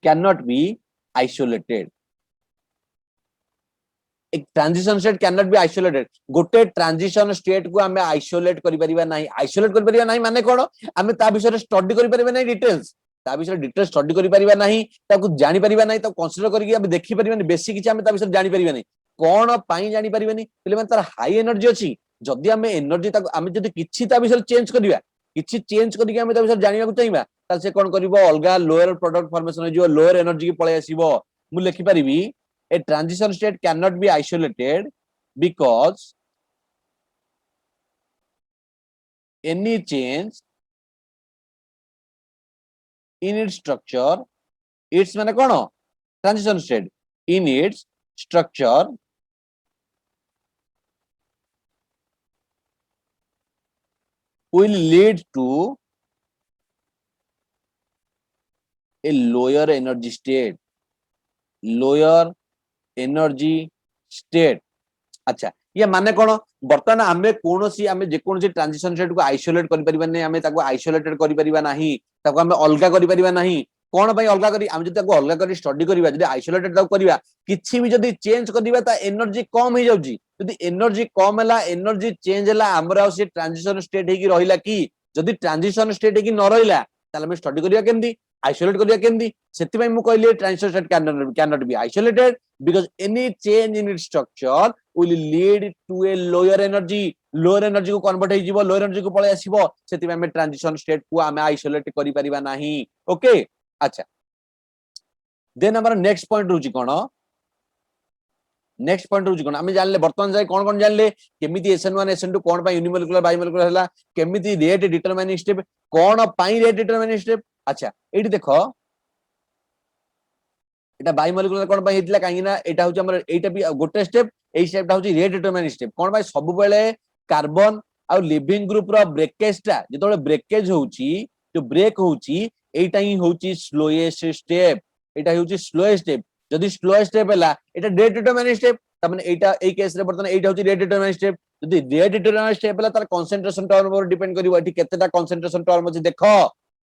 Speaker 1: cannot be isolated एक transition state can not be isolated गोटे ट्रांजिशन स्टेट को हमें आइसोलेट करि परिबा नाही माने कोन हमें ता विषय स्टडी करि परिबा नाही डिटेल्स ता विषय डिटेल स्टडी करि परिबा नाही ताको जानि परिबा नाही तो कंसीडर करिके हमें देखि परिबा नाही बेसी किछ हमें ता विषय जानि परिबा नाही कोन पई जानि परिबा नाही पहिले माने तार हाई एनर्जी अछि जदी हमें एनर्जी ताको हमें जदी किछि ता विषय चेंज करिबा किछि चेंज करिके हमें ता विषय जानिबा को चाहिबा ता से कोन करिवो अलगा लोअर प्रोडक्ट फॉर्मेशन हो जो लोअर एनर्जी की पळे आसीबो मु लिखि परिबी a transition state cannot be isolated because any change in its structure its माने कोन transition state in its structure will lead to a lower energy state अच्छा ये माने कोन बर्तमान हमें कोनोसी हमें जे कोनोसी ट्रांजिशन स्टेट को आइसोलेट करि परिबा नै हमें ताको आइसोलेटेड करि परिबा नाही ताको हमें अलगा करि परिबा नाही कोन भाई अलगा करी हम जदी ताको अलगा करी स्टडी करिबा जदी आइसोलेटेड ताको करिबा किछि भी जदी चेंज करिबा ता एनर्जी कम हे जाउची जदी एनर्जी कम हला एनर्जी चेंज हला हमरा से ट्रांजिशन स्टेट हे की रहिला की जदी ट्रांजिशन स्टेट हे की न रहिला ताले हम स्टडी करिया केमदी आइसोलेट करिया केमदी सेति भाई मु कहली transition state can not be isolated because any change in its structure will lead to a lower energy को कन्वर्ट हे जीवो लोअर एनर्जी को पळे आसीबो सेति में हमें ट्रांजिशन स्टेट को हमें आइसोलेट करि परिबा नाही ओके अच्छा देन हमर नेक्स्ट पॉइंट रुचि कोन हमें जानले वर्तमान जाय कोन जानले केमिति SN1 SN2 कोन पा यूनिमोलिकुलर बायोमोलिकुलर हला केमिति रेट डिटरमाइनिंग स्टेप कोन पाई रेट डिटरमाइनिंग स्टेप अच्छा एठी देखो एटा बायोमोलिकुलर कोन पा हेतिला काहे ना एटा होची हमर एटा भी गोटे स्टेप एई स्टेपटा होची रेट डिटरमाइनिंग स्टेप कोन भाई सब बेले कार्बन आ लिविंग ग्रुप रो ब्रेकेज टा जेतोले ब्रेकेज होची जो ब्रेक होची एटा ही होची स्लोएस्ट स्टेप एटा होची स्लोएस्ट स्टेप जदी स्लोएस्ट स्टेप हला एटा रेट डिटरमाइनिंग स्टेप त माने एटा एई केस रे बर्तन एटा होची रेट डिटरमाइनिंग स्टेप जदि रेट डिटरमिनेंट स्टेप हला तार कंसंट्रेशन टर्म ऊपर डिपेंड करिवो एठी केतेटा कंसंट्रेशन टर्म अछि देखो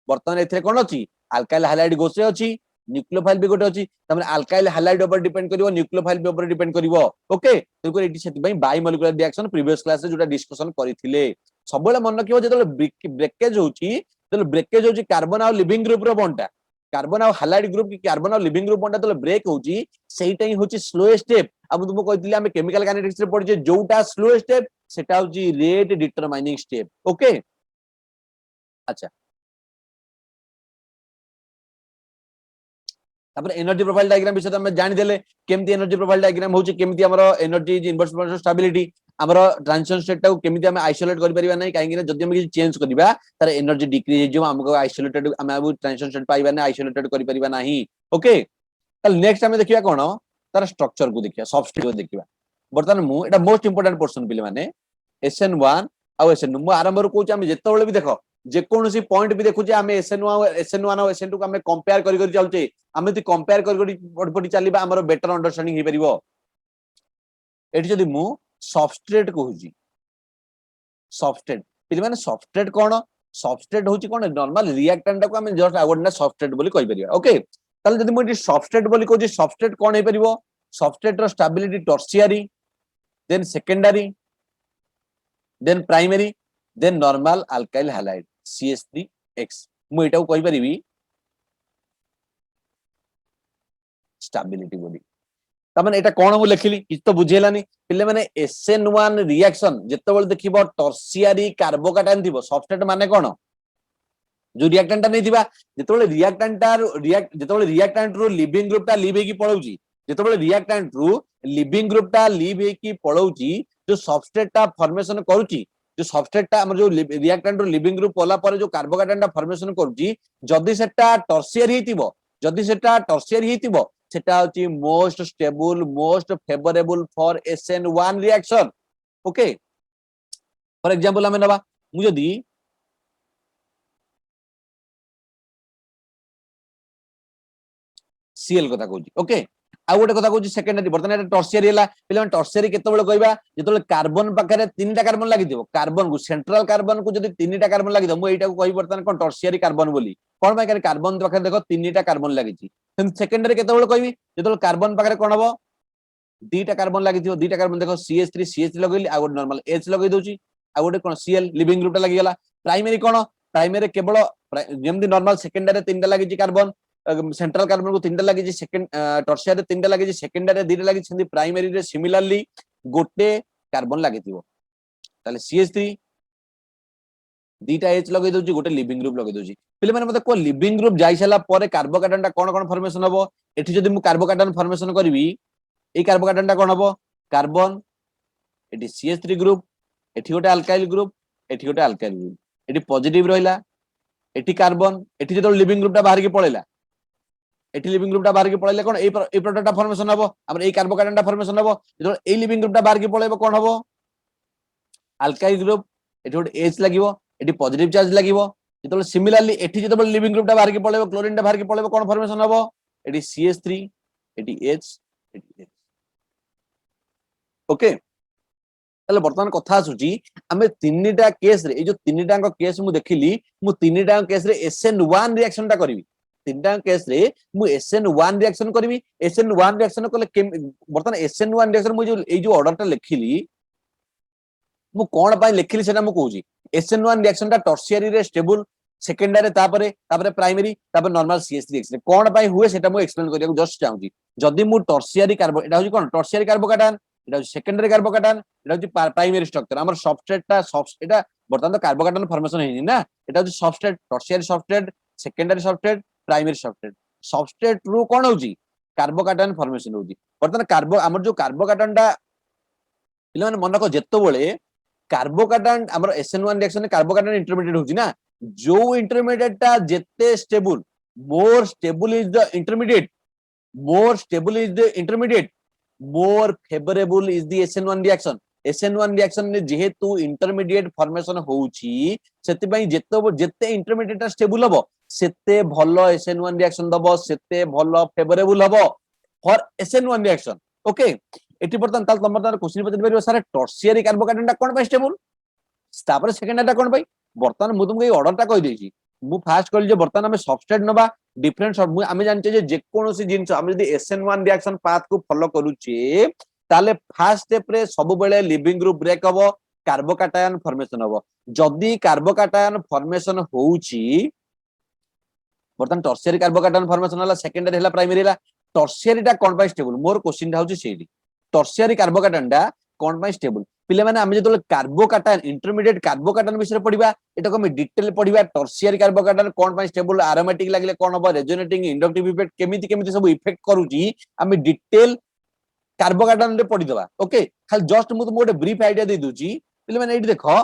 Speaker 1: वर्तमान एथिरे कोन अछि अल्काइल हैलाइड गोसे अछि न्यूक्लियोफाइल भी गोटे अछि तमने अल्काइल हैलाइड ऊपर डिपेंड करिवो न्यूक्लियोफाइल भी ऊपर डिपेंड करिवो ओके तेको एठी सेति पई बायोमोलिकुलर रिएक्शन प्रीवियस क्लास रे जोटा डिस्कशन करिथिले सबले मन रखिवो जेतले ब्रेकेज होछि तेले ब्रेकेज होछि कार्बन आ लिविंग ग्रुप रो बॉन्डटा कार्बन आ हैलाइड ग्रुप की कार्बन आ लिविंग ग्रुप बॉन्डटा तेले ब्रेक होछि सेइटा ही होछि स्लो स्टेप अब तुमको कहथिले हम केमिकल काइनेटिक्स रे पढि जे जोटा स्लो स्टेप सेटा होछि रेट डिटरमाइनिंग स्टेप ओके अच्छा तापर एनर्जी प्रोफाइल डायग्राम विषय हम जानि देले केमती एनर्जी प्रोफाइल डायग्राम होछि केमती हमरो एनर्जी इनवर्स प्रोपोर्शनल स्टेबिलिटी हमरो ट्रांजिशन स्टेट टा केमती हम आइसोलेट करि परिबा नै काहे कि जदि हम किछ चेंज करबा तार एनर्जी डिक्रीज जो हमको आइसोलेटेड हम अब ट्रांजिशन स्टेट पाइबा नै आइसोलेटेड करि परिबा नाही ओके तल नेक्स्ट हम देखिबा कोन तार स्ट्रक्चर को देखिबा सबस्ट्रेट को देखिबा बर्तमान मु एटा मोस्ट इंपोर्टेंट पोर्शन पिले माने SN1 आ SN2 मु आरंभ रो कहूची हम जेतेबेले भी देखो जे कोनोसी पॉइंट भी देखु जे हम SN1 और SN2 को हम कंपेयर करि करि चलचे हम यदि कंपेयर करि पड़ी चलीबा हमरो बेटर अंडरस्टैंडिंग हे परिबो एठी जदि मु सबस्ट्रेट कहूची सबस्ट्रेट पिले माने सबस्ट्रेट कोन सबस्ट्रेट होची कोन नॉर्मल रिएक्टेंट को हम जस्ट आगोडना सबस्ट्रेट बोली कहि परिबा ओके ताले जदि मु एठी सबस्ट्रेट बोली कहूची सबस्ट्रेट कोन हे परिबो सबस्ट्रेट रो stability tertiary then secondary then primary then normal alkyl halide CH3X मु एटा को कहि परिबी स्टेबिलिटी बोली तमने एटा कोन मु लिखिली किछ तो बुझेलानी पिले माने SN1 रिएक्शन जेतेबेल देखिबो टर्शियरी कार्बोकैटायन दिबो सबस्ट्रेट माने कोन जो रिएक्टेंट ता नै दिबा जेतेबेल रिएक्टेंट रो लिविंग ग्रुप ता लीव हेकी पळौची जेतेबेल रिएक्टेंट रो लिविंग ग्रुप टा लीव हेकी पळौची जो सबस्ट्रेट ता फॉर्मेशन करूची जो सबस्ट्रेट ता हमर जो रिएक्टेंट रो लिविंग ग्रुप पोला पर जो कार्बोकैटायन ता फॉर्मेशन करूची जदी सेटा टर्शियरी हितिबो जदी सेटा टर्शियरी हितिबो सेटा होची most stable most favourable for SN1 reaction okay for example हम नबा मु जदी Cl कथा कहूची ओके आ गोटे कथा कहूची सेकेंडरी बर्तन एटा टर्शियरी हला पिले टर्शियरी केतेबेले कहबा जेतेबेले कार्बन पाखरे तीनटा कार्बन लागि दिबो कार्बन को सेंट्रल कार्बन को जदी तीनटा कार्बन लागि दिबो मु एटा को कहि बर्तन कोन टर्शियरी कार्बन बोली कोन बाय कार्बन पाखरे देखो तीनटा कार्बन लागिची सेकेंडरी केतेबेले कहबी जेतेबेले कार्बन पाखरे कोन हबो दीटा कार्बन लागि दिबो दीटा कार्बन देखो CH3 लगैली आ गोटे नॉर्मल H लगै दोची आ गोटे कोन Cl लिविंग ग्रुप टा लागि गेला प्राइमरी कोन प्राइमरी केवल जेमदी नॉर्मल सेकेंडरी तीनटा लागिची कार्बन सेंट्रल कार्बन को तीनटा लागि सेकंड टर्शियरी तीनटा लागि सेकेंडरी दीटा लागि छंदी प्राइमरी रे सिमिलरली गोटे कार्बन लागितिबो ताले CH3 दीटा H लगै दोची गोटे लिविंग ग्रुप लगै दोची पिले माने मते को लिविंग ग्रुप जाई सला परे कार्बोकैटायन ता कोन कोन फॉर्मेशन हबो एठी जदी मु कार्बोकैटायन फॉर्मेशन करबी ए कार्बोकैटायन ता कोन हबो कार्बन एठी CH3 ग्रुप एठी गोटे अल्काइल ग्रुप एठी गोटे अल्काइल ग्रुप एठी पॉजिटिव रहिला एठी कार्बन एठी जदो लिविंग ग्रुप ता बाहर की पळेला एठी लिविंग ग्रुप टा बाहर की पळेले कोन ए प्रोडक्ट टा फॉर्मेशन हबो हमर ए कार्बोकैटायन टा फॉर्मेशन हबो जदो ए लिविंग ग्रुप टा बाहर की पळेबो कोन हबो अल्काइल ग्रुप एठी गोटे H लागिवो एठी पॉजिटिव चार्ज लागिवो जदो सिमिलरली एठी जदो लिविंग ग्रुप टा बाहर की पळेबो क्लोरीन टा बाहर की पळेबो कोन फॉर्मेशन हबो एठी CH3 एठी H एठी H ओके ताले वर्तमान कथा आसुची हमें तीनटा केस रे ए जो तीनटा केस मु देखिली मु तीनटा केस रे SN1 रिएक्शन टा करबी तीनटा केस रे मु SN1 रिएक्शन करबी SN1 रिएक्शन कले वर्तमान SN1 रिएक्शन मु जो ए जो ऑर्डर टा लिखिली मु कोन पाई लिखिली सेटा मु कहूची SN1 रिएक्शन टा टर्शियरी रे स्टेबल सेकेंडरी तापरे प्राइमरी तापर नॉर्मल CH3 रिएक्शन कोन पाई हुए सेटा मु एक्सप्लेन करिया जस्ट चाहूची जदी मु टर्शियरी कार्बो एटा होची कोन टर्शियरी कार्बोकैटायन एटा सेकेंडरी कार्बोकैटायन एटा होची प्राइमरी स्ट्रक्चर हमर सबस्ट्रेट ता एटा बर्तमान तो कार्बोकैटायन फॉर्मेशन हेनी ना एटा होची substrate tertiary substrate secondary substrate primary substrate रु कोन होची कार्बोकैटायन फॉर्मेशन होची बर्तमान कार्बो हमर जो कार्बोकैटायन ता पिले माने मन को जेतो बेले कार्बोकैटायन हमर SN1 रिएक्शन कार्बोकैटायन इंटरमीडिएट होची ना जो इंटरमीडिएट ता जेते stable more stable is the intermediate more stable is the intermediate more favourable is the SN1 reaction SN1 reaction ने जेहेतु इंटरमीडिएट फॉर्मेशन होउची सेति पई जेते इंटरमीडिएट स्टेबल हबो सेते भलो SN1 रिएक्शन दबो सेते भलो फेवरेबल हबो for SN1 reaction okay eighty बर्तन ताल तमर तार क्वेश्चन पचरि परिबो सर टर्शियरी कार्बोकार्बन टा कोन पाई स्टेबल तापर सेकेंड टा कोन पाई बर्तन मु तुमको ए ऑर्डर टा कहि देछि मु फास्ट कहली जे बर्तन हमें सबस्ट्रेट नबा डिफरेंट आमे जानचे जे जेकोनोसी जिंस हम यदि SN1 रिएक्शन पाथ को फॉलो करूचे ताले फर्स्ट स्टेप रे सब बेले लिविंग ग्रुप ब्रेक हबो कार्बोकाटायन फॉर्मेशन हबो जदी कार्बोकाटायन फॉर्मेशन होउची बर्तन टर्शियरी कार्बोकाटायन फॉर्मेशन हला सेकेंडरी हला प्राइमरी हला टर्शियरी टा कोन पाई स्टेबल मोर क्वेश्चन टा होची सेही टर्शियरी कार्बोकाटायन टा कोन पाई स्टेबल पिले माने हम जतले कार्बोकाटायन इंटरमीडिएट कार्बोकाटायन विषय पढिबा एटा को हम डिटेल पढिबा टर्शियरी कार्बोकाटायन कोन पाई स्टेबल एरोमेटिक लागले कोन हबो रेजोनेटिंग इंडक्टिव इफेक्ट केमिति केमिति सब इफेक्ट करूची हम डिटेल कार्बोकाटायन रे पढि देबा ओके खाली जस्ट मु गोटे ब्रीफ आईडिया दे दूची पिले माने एठी देखो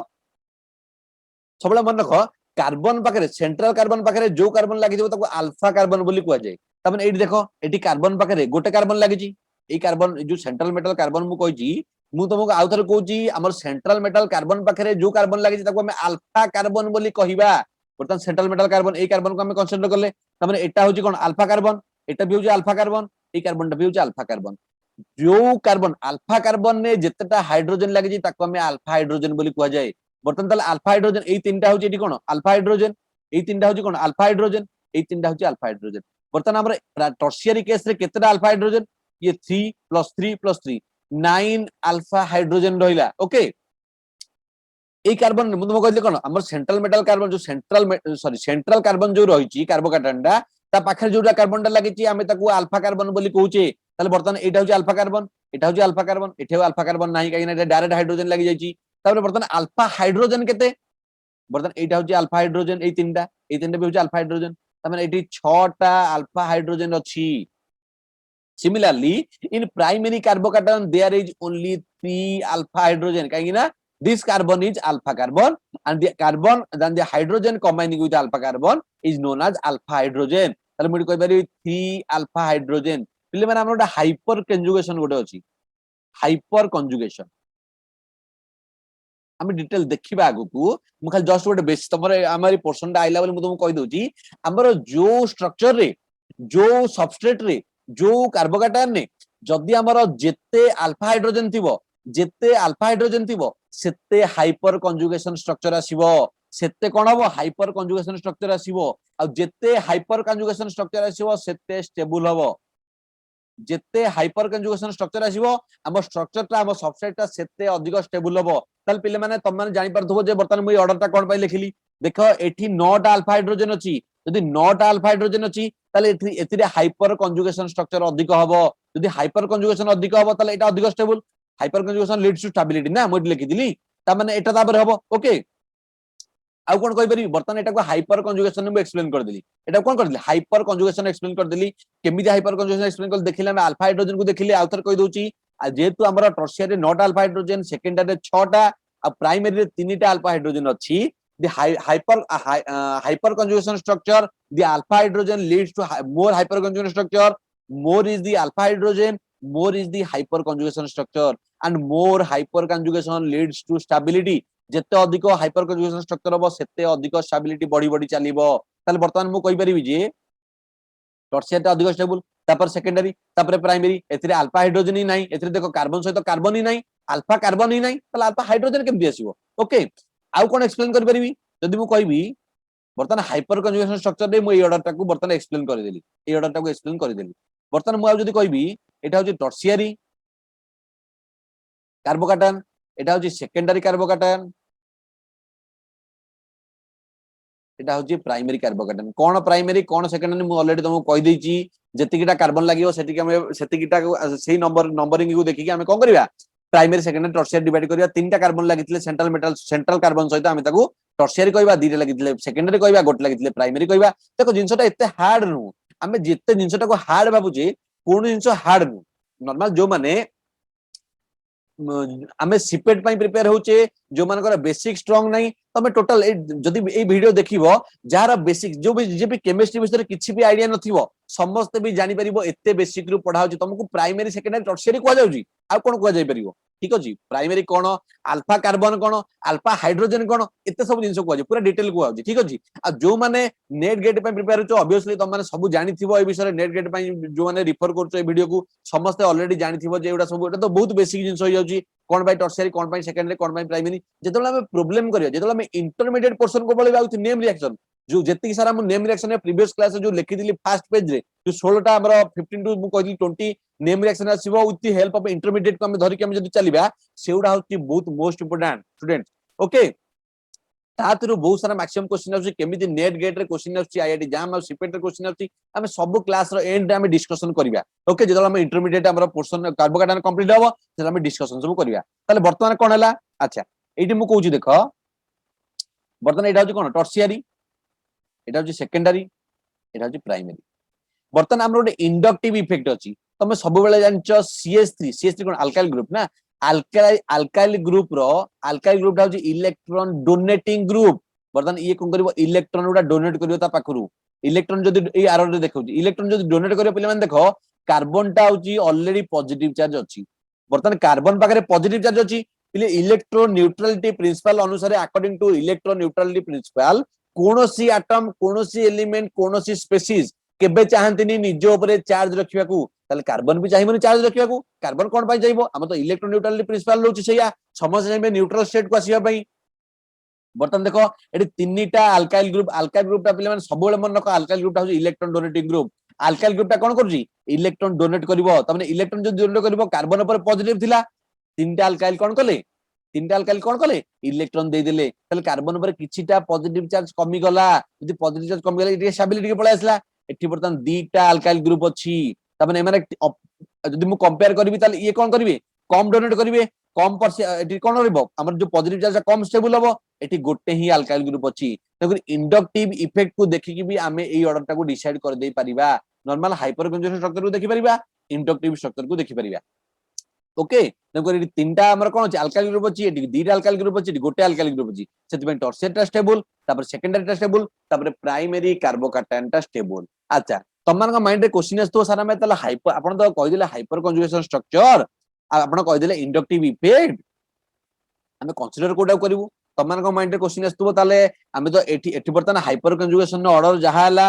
Speaker 1: सबला मन रखो कार्बन पाखरे सेंट्रल कार्बन पाखरे जो कार्बन लागि जेबो ताको अल्फा कार्बन बोली कुआ जाय तबन एठी देखो एठी कार्बन पाखरे गोटे कार्बन लागि ची ए कार्बन जो सेंट्रल मेटल कार्बन मु कहजी मु तुमको आउ थरे कहूची हमर सेंट्रल मेटल कार्बन पाखरे जो कार्बन लागि ची ताको हम अल्फा कार्बन बोली कहिबा बर्तन सेंट्रल मेटल कार्बन ए कार्बन को हम कंसीडर करले तबन एटा होची कोन अल्फा कार्बन एटा भी होची अल्फा कार्बन ए कार्बन टा भी होची अल्फा कार्बन जो कार्बन अल्फा कार्बन ने जेतेटा हाइड्रोजन लागि ची ताको हम अल्फा हाइड्रोजन बोली कुआ जाय बर्तन ताले अल्फा हाइड्रोजन ए तीनटा होची एटी कोन अल्फा हाइड्रोजन ए तीनटा होची कोन अल्फा हाइड्रोजन ए तीनटा होची अल्फा हाइड्रोजन बर्तन हमर टर्शियरी केस रे केतेटा अल्फा हाइड्रोजन ये 3 + 3 + 3 9 अल्फा हाइड्रोजन रहिला ओके ए कार्बन मु तुम कहले कोन हमर सेंट्रल मेटल कार्बन जो सेंट्रल कार्बन जो रहिची कार्बोकार्बन ता ता पाखरे जोटा कार्बन ता लागिची हमें ताको अल्फा कार्बन बोली कहूचे ताले बर्तन एटा होची अल्फा कार्बन एटा होची अल्फा कार्बन एठे अल्फा कार्बन नाही काई ना डायरेक्ट हाइड्रोजन लागि जाईची तापर बर्तन अल्फा हाइड्रोजन केते बर्तन एटा होची अल्फा हाइड्रोजन ए तीनटा भी होची अल्फा हाइड्रोजन तमने एटी 6 टा अल्फा हाइड्रोजन अछि Similarly, in primary carbocation, there is only 3 alpha hydrogen. Kaigina, this carbon is alpha carbon, and the carbon, then the hydrogen combining with alpha carbon is known as alpha hydrogen. তাহলে মই কই পারি 3 alpha hydrogen. পিলে মানে আমরা hyper conjugation গোটে আছে hyper conjugation আমি ডিটেল দেখিবা আগকু মু খালি জস্ট গোটে বেস তমরে আমারি পোরশনটা আইলা বলে মু तुमको কই দউची हमर जो स्ट्रक्चर रे जो सबस्ट्रेट रे जो कार्बोकाटायन ने जदि हमर जेते अल्फा हाइड्रोजन थिबो जेते अल्फा हाइड्रोजन थिबो सेते हाइपर कंजुगेशन स्ट्रक्चर आसीबो सेते कोन हबो हाइपर कंजुगेशन स्ट्रक्चर आसीबो आ जेते हाइपर कंजुगेशन स्ट्रक्चर आसीबो सेते स्टेबल हबो जेते हाइपर कंजुगेशन स्ट्रक्चर आसीबो हम स्ट्रक्चर ता हम सबसेट ता सेते अधिक स्टेबल हबो तल पिले माने तम माने जानि परथबो जे बर्तन मु ऑर्डर ता कोन पाई लिखिली देखो एठी 9 टा अल्फा हाइड्रोजन अछि यदि 9 टा अल्फा हाइड्रोजन अछि ताले एथिरे हाइपर कंजुगेशन स्ट्रक्चर अधिक हबो यदि हाइपर कंजुगेशन अधिक हबो ताले एटा अधिक stable hyperconjugation leads to stability ना मोड लिखि दिली ता माने एटा तापर हबो ओके आउ कोन कहि परिबी बर्तन एटा को हाइपर कंजुगेशन में एक्सप्लेन कर देली एटा कोन कर देली हाइपर कंजुगेशन एक्सप्लेन कर देली केमिति हाइपर कंजुगेशन एक्सप्लेन कर देखिले हम अल्फा हाइड्रोजन को देखिले आउथर कहि दोची आ जेतु हमरा टर्शियरी 9 टा अल्फा हाइड्रोजन सेकेंडरी 6 टा आ प्राइमरी रे 3 टा अल्फा हाइड्रोजन अछि the hyper conjugation structure the alpha hydrogen leads to more hyper conjugation structure more is the alpha hydrogen more is the hyper conjugation structure and more hyper conjugation leads to stability जते अधिक hyper conjugation structure हबो सेते अधिक stability बढी बढी चलीबो ताले वर्तमान मु कहि परिबी जे टर्शियरी अधिक स्टेबल तापर सेकेंडरी तापर प्राइमरी एथिरे अल्फा हाइड्रोजन ही नाही एथिरे देखो कार्बन सहित कार्बन ही नाही अल्फा कार्बन ही नाही ताले अल्फा हाइड्रोजन केमति आसीबो ओके आउ कोन एक्सप्लेन कर परिबी जदि मु कहबी बर्तन हाइपर कंजुगेशन स्ट्रक्चर दे मु ए ऑर्डर टाकू बर्तन एक्सप्लेन कर देली ए ऑर्डर टाकू एक्सप्लेन कर देली बर्तन मु आउ जदि कहबी एटा होची टर्शियरी कार्बोकाटायन एटा होची सेकेंडरी कार्बोकाटायन एटा होची प्राइमरी कार्बोकाटायन कोन प्राइमरी कोन सेकेंडरी मु ऑलरेडी तुमको कहि देची जतिकिटा कार्बन लागियो सेतिकिटा सेही नंबरिंग को देखि कि हमें कोन करबा प्राइमरी सेकेंडरी टर्शियरी डिवाइड करिया तीनटा कार्बन लागितले सेंट्रल कार्बन सहित हमें ताको टर्शियरी कहबा दीटा लागितले सेकेंडरी कहबा गोटे लागितले प्राइमरी कहबा देखो जिंसटा एते हार्ड नु हमें जेते जिंसटा को हार्ड बाबूजी कोन जिंस हार्ड नु नॉर्मल जो माने आमे सिपेट पई प्रिपेयर होचे जो मानकर बेसिक स्ट्रांग नाही तमे टोटल जदी ए वीडियो देखिबो जार बेसिक जो भी जे भी केमिस्ट्री विषय किछि भी आईडिया नथिबो समस्त भी जानि परिबो एते बेसिक रु पढा होची तुमको प्राइमरी सेकेंडरी टर्शियरी को जाउची आ कोन को जाय परिबो ठीक अछि प्राइमरी कोन अल्फा कार्बन कोन अल्फा हाइड्रोजन कोन एते सब जिंस को पूरा डिटेल को आउची ठीक अछि आ जो माने नेट गेट पे प्रिपेयर होचो ऑब्वियसली तुम माने सब जानि थिबो ए विषय नेट गेट पे जो माने रिफर करचो ए वीडियो को समस्त ऑलरेडी जानि थिबो जे एडा सब एटा तो बहुत बेसिक जिंस हो जाउची कोन बाय टर्शियरी कोन बाय सेकेंडरी कोन बाय प्राइमरी जेतोला हमें प्रॉब्लम करियो जेतोला हमें इंटरमीडिएट पोर्शन को बोले आउची नेम रिएक्शन जो जेतिक सारा मु नेम रिएक्शन प्रीवियस क्लास जो लिखि दिली फर्स्ट पेज रे जो 16 टा हमरो 15 टू मु कहली 20 नेम रिएक्शन आसीबो with the help of intermediate को हम धरि के हम जदी चलीबा सेउडा होची बहुत मोस्ट इंपोर्टेंट स्टूडेंट ओके तातरु बहुत सारा मैक्सिमम क्वेश्चन आछी केमिति नेट गेट रे क्वेश्चन आछी आईआईटी जाम और सीपेट रे क्वेश्चन आछी हम सब क्लास रो एंड रे हम डिस्कशन करिया ओके जेतला हम इंटरमीडिएट हमरो पोर्शन कार्बोकाटान कंप्लीट होबो सेला हम डिस्कशन सब करिया ताले वर्तमान कोन हला अच्छा एठी मु कहूची देखो वर्तमान एटा होची कोन टर्शियरी एटा होची सेकेंडरी एटा होची प्राइमरी वर्तमान हमरो गोटे इंडक्टिव इफेक्ट अछि तमे सब बेले जानचो CH3 कोन अल्काइल ग्रुप ना अल्काइल ग्रुप टा होची इलेक्ट्रॉन डोनेटिंग ग्रुप वर्तमान ये कोन करबो इलेक्ट्रॉन उडा डोनेट करियो ता पाखरु इलेक्ट्रॉन जदी ए आरो रे देखौची इलेक्ट्रॉन जदी डोनेट करियो पहिले माने देखो कार्बन टा होची ऑलरेडी पॉजिटिव चार्ज अछि वर्तमान कार्बन पाखरे पॉजिटिव चार्ज अछि इले इलेक्ट्रॉन न्यूट्रलिटी प्रिंसिपल अनुसार according to electron neutrality principle कोनोसी एटम कोनोसी एलिमेंट कोनोसी स्पेसीज केबे चाहंतिनी निज ऊपर चार्ज रखिया को ताले कार्बन भी चाहिबनी चार्ज रखिया को कार्बन कोन पाई जाइबो हम तो इलेक्ट्रॉन न्यूट्रलिटी प्रिंसिपल लोची सेया समझ जाइबे न्यूट्रल स्टेट को आसीबा पई बर्तन देखो एटी तीनटा अल्काइल ग्रुप ता पिले माने सब बेले मन रखो अल्काइल ग्रुप ता हो electron donating group alkyl group ता कोन करजी इलेक्ट्रॉन डोनेट करबो त माने इलेक्ट्रॉन जो डोनेट करबो कार्बन पर पॉजिटिव थिला तीनटा अल्काइल कोन कले इलेक्ट्रॉन दे देले ताले कार्बन पर किछिटा पॉजिटिव चार्ज कमी गला यदि पॉजिटिव चार्ज कमी गला इटी स्टेबिलिटी के पळे आसला एठी बर्तन दीटा अल्काइल ग्रुप अछि त माने माने यदि मु कंपेयर करबी ताले ये कोन करबे कम डोनेट करबे कम पर एठी कोन रहबो हमर जो पॉजिटिव चार्ज कम स्टेबल हबो एठी गोटे ही अल्काइल ग्रुप अछि तकर इंडक्टिव इफेक्ट को देखि कि भी हमें एई ऑर्डर टा को डिसाइड कर दे परिबा नॉर्मल हाइपर कंजम्पशन स्ट्रक्चर को देखि परिबा इंडक्टिव स्ट्रक्चर को देखि परिबा ओके तकर एठी तीनटा हमर कोन अछि अल्काइल ग्रुप अछि एठी दीटा अल्काइल ग्रुप अछि गोटे अल्काइल ग्रुप अछि सेति में टर्शियरी टा स्टेबल तापर सेकेंडरी टा स्टेबल तापर प्राइमरी कार्बोकैटायन टा स्टेबल अच्छा तमन का माइंड रे क्वेश्चन आस्तो सारा में तला हाइपर आपण तो कहि दिले हाइपर कंजुगेशन स्ट्रक्चर आपण कहि दिले इंडक्टिव इफेक्ट हमें कंसीडर कोडा करिवु तमन का माइंड रे क्वेश्चन आस्तो ताले हमें तो एठी बर्तन हाइपर कंजुगेशन ऑर्डर जहा हला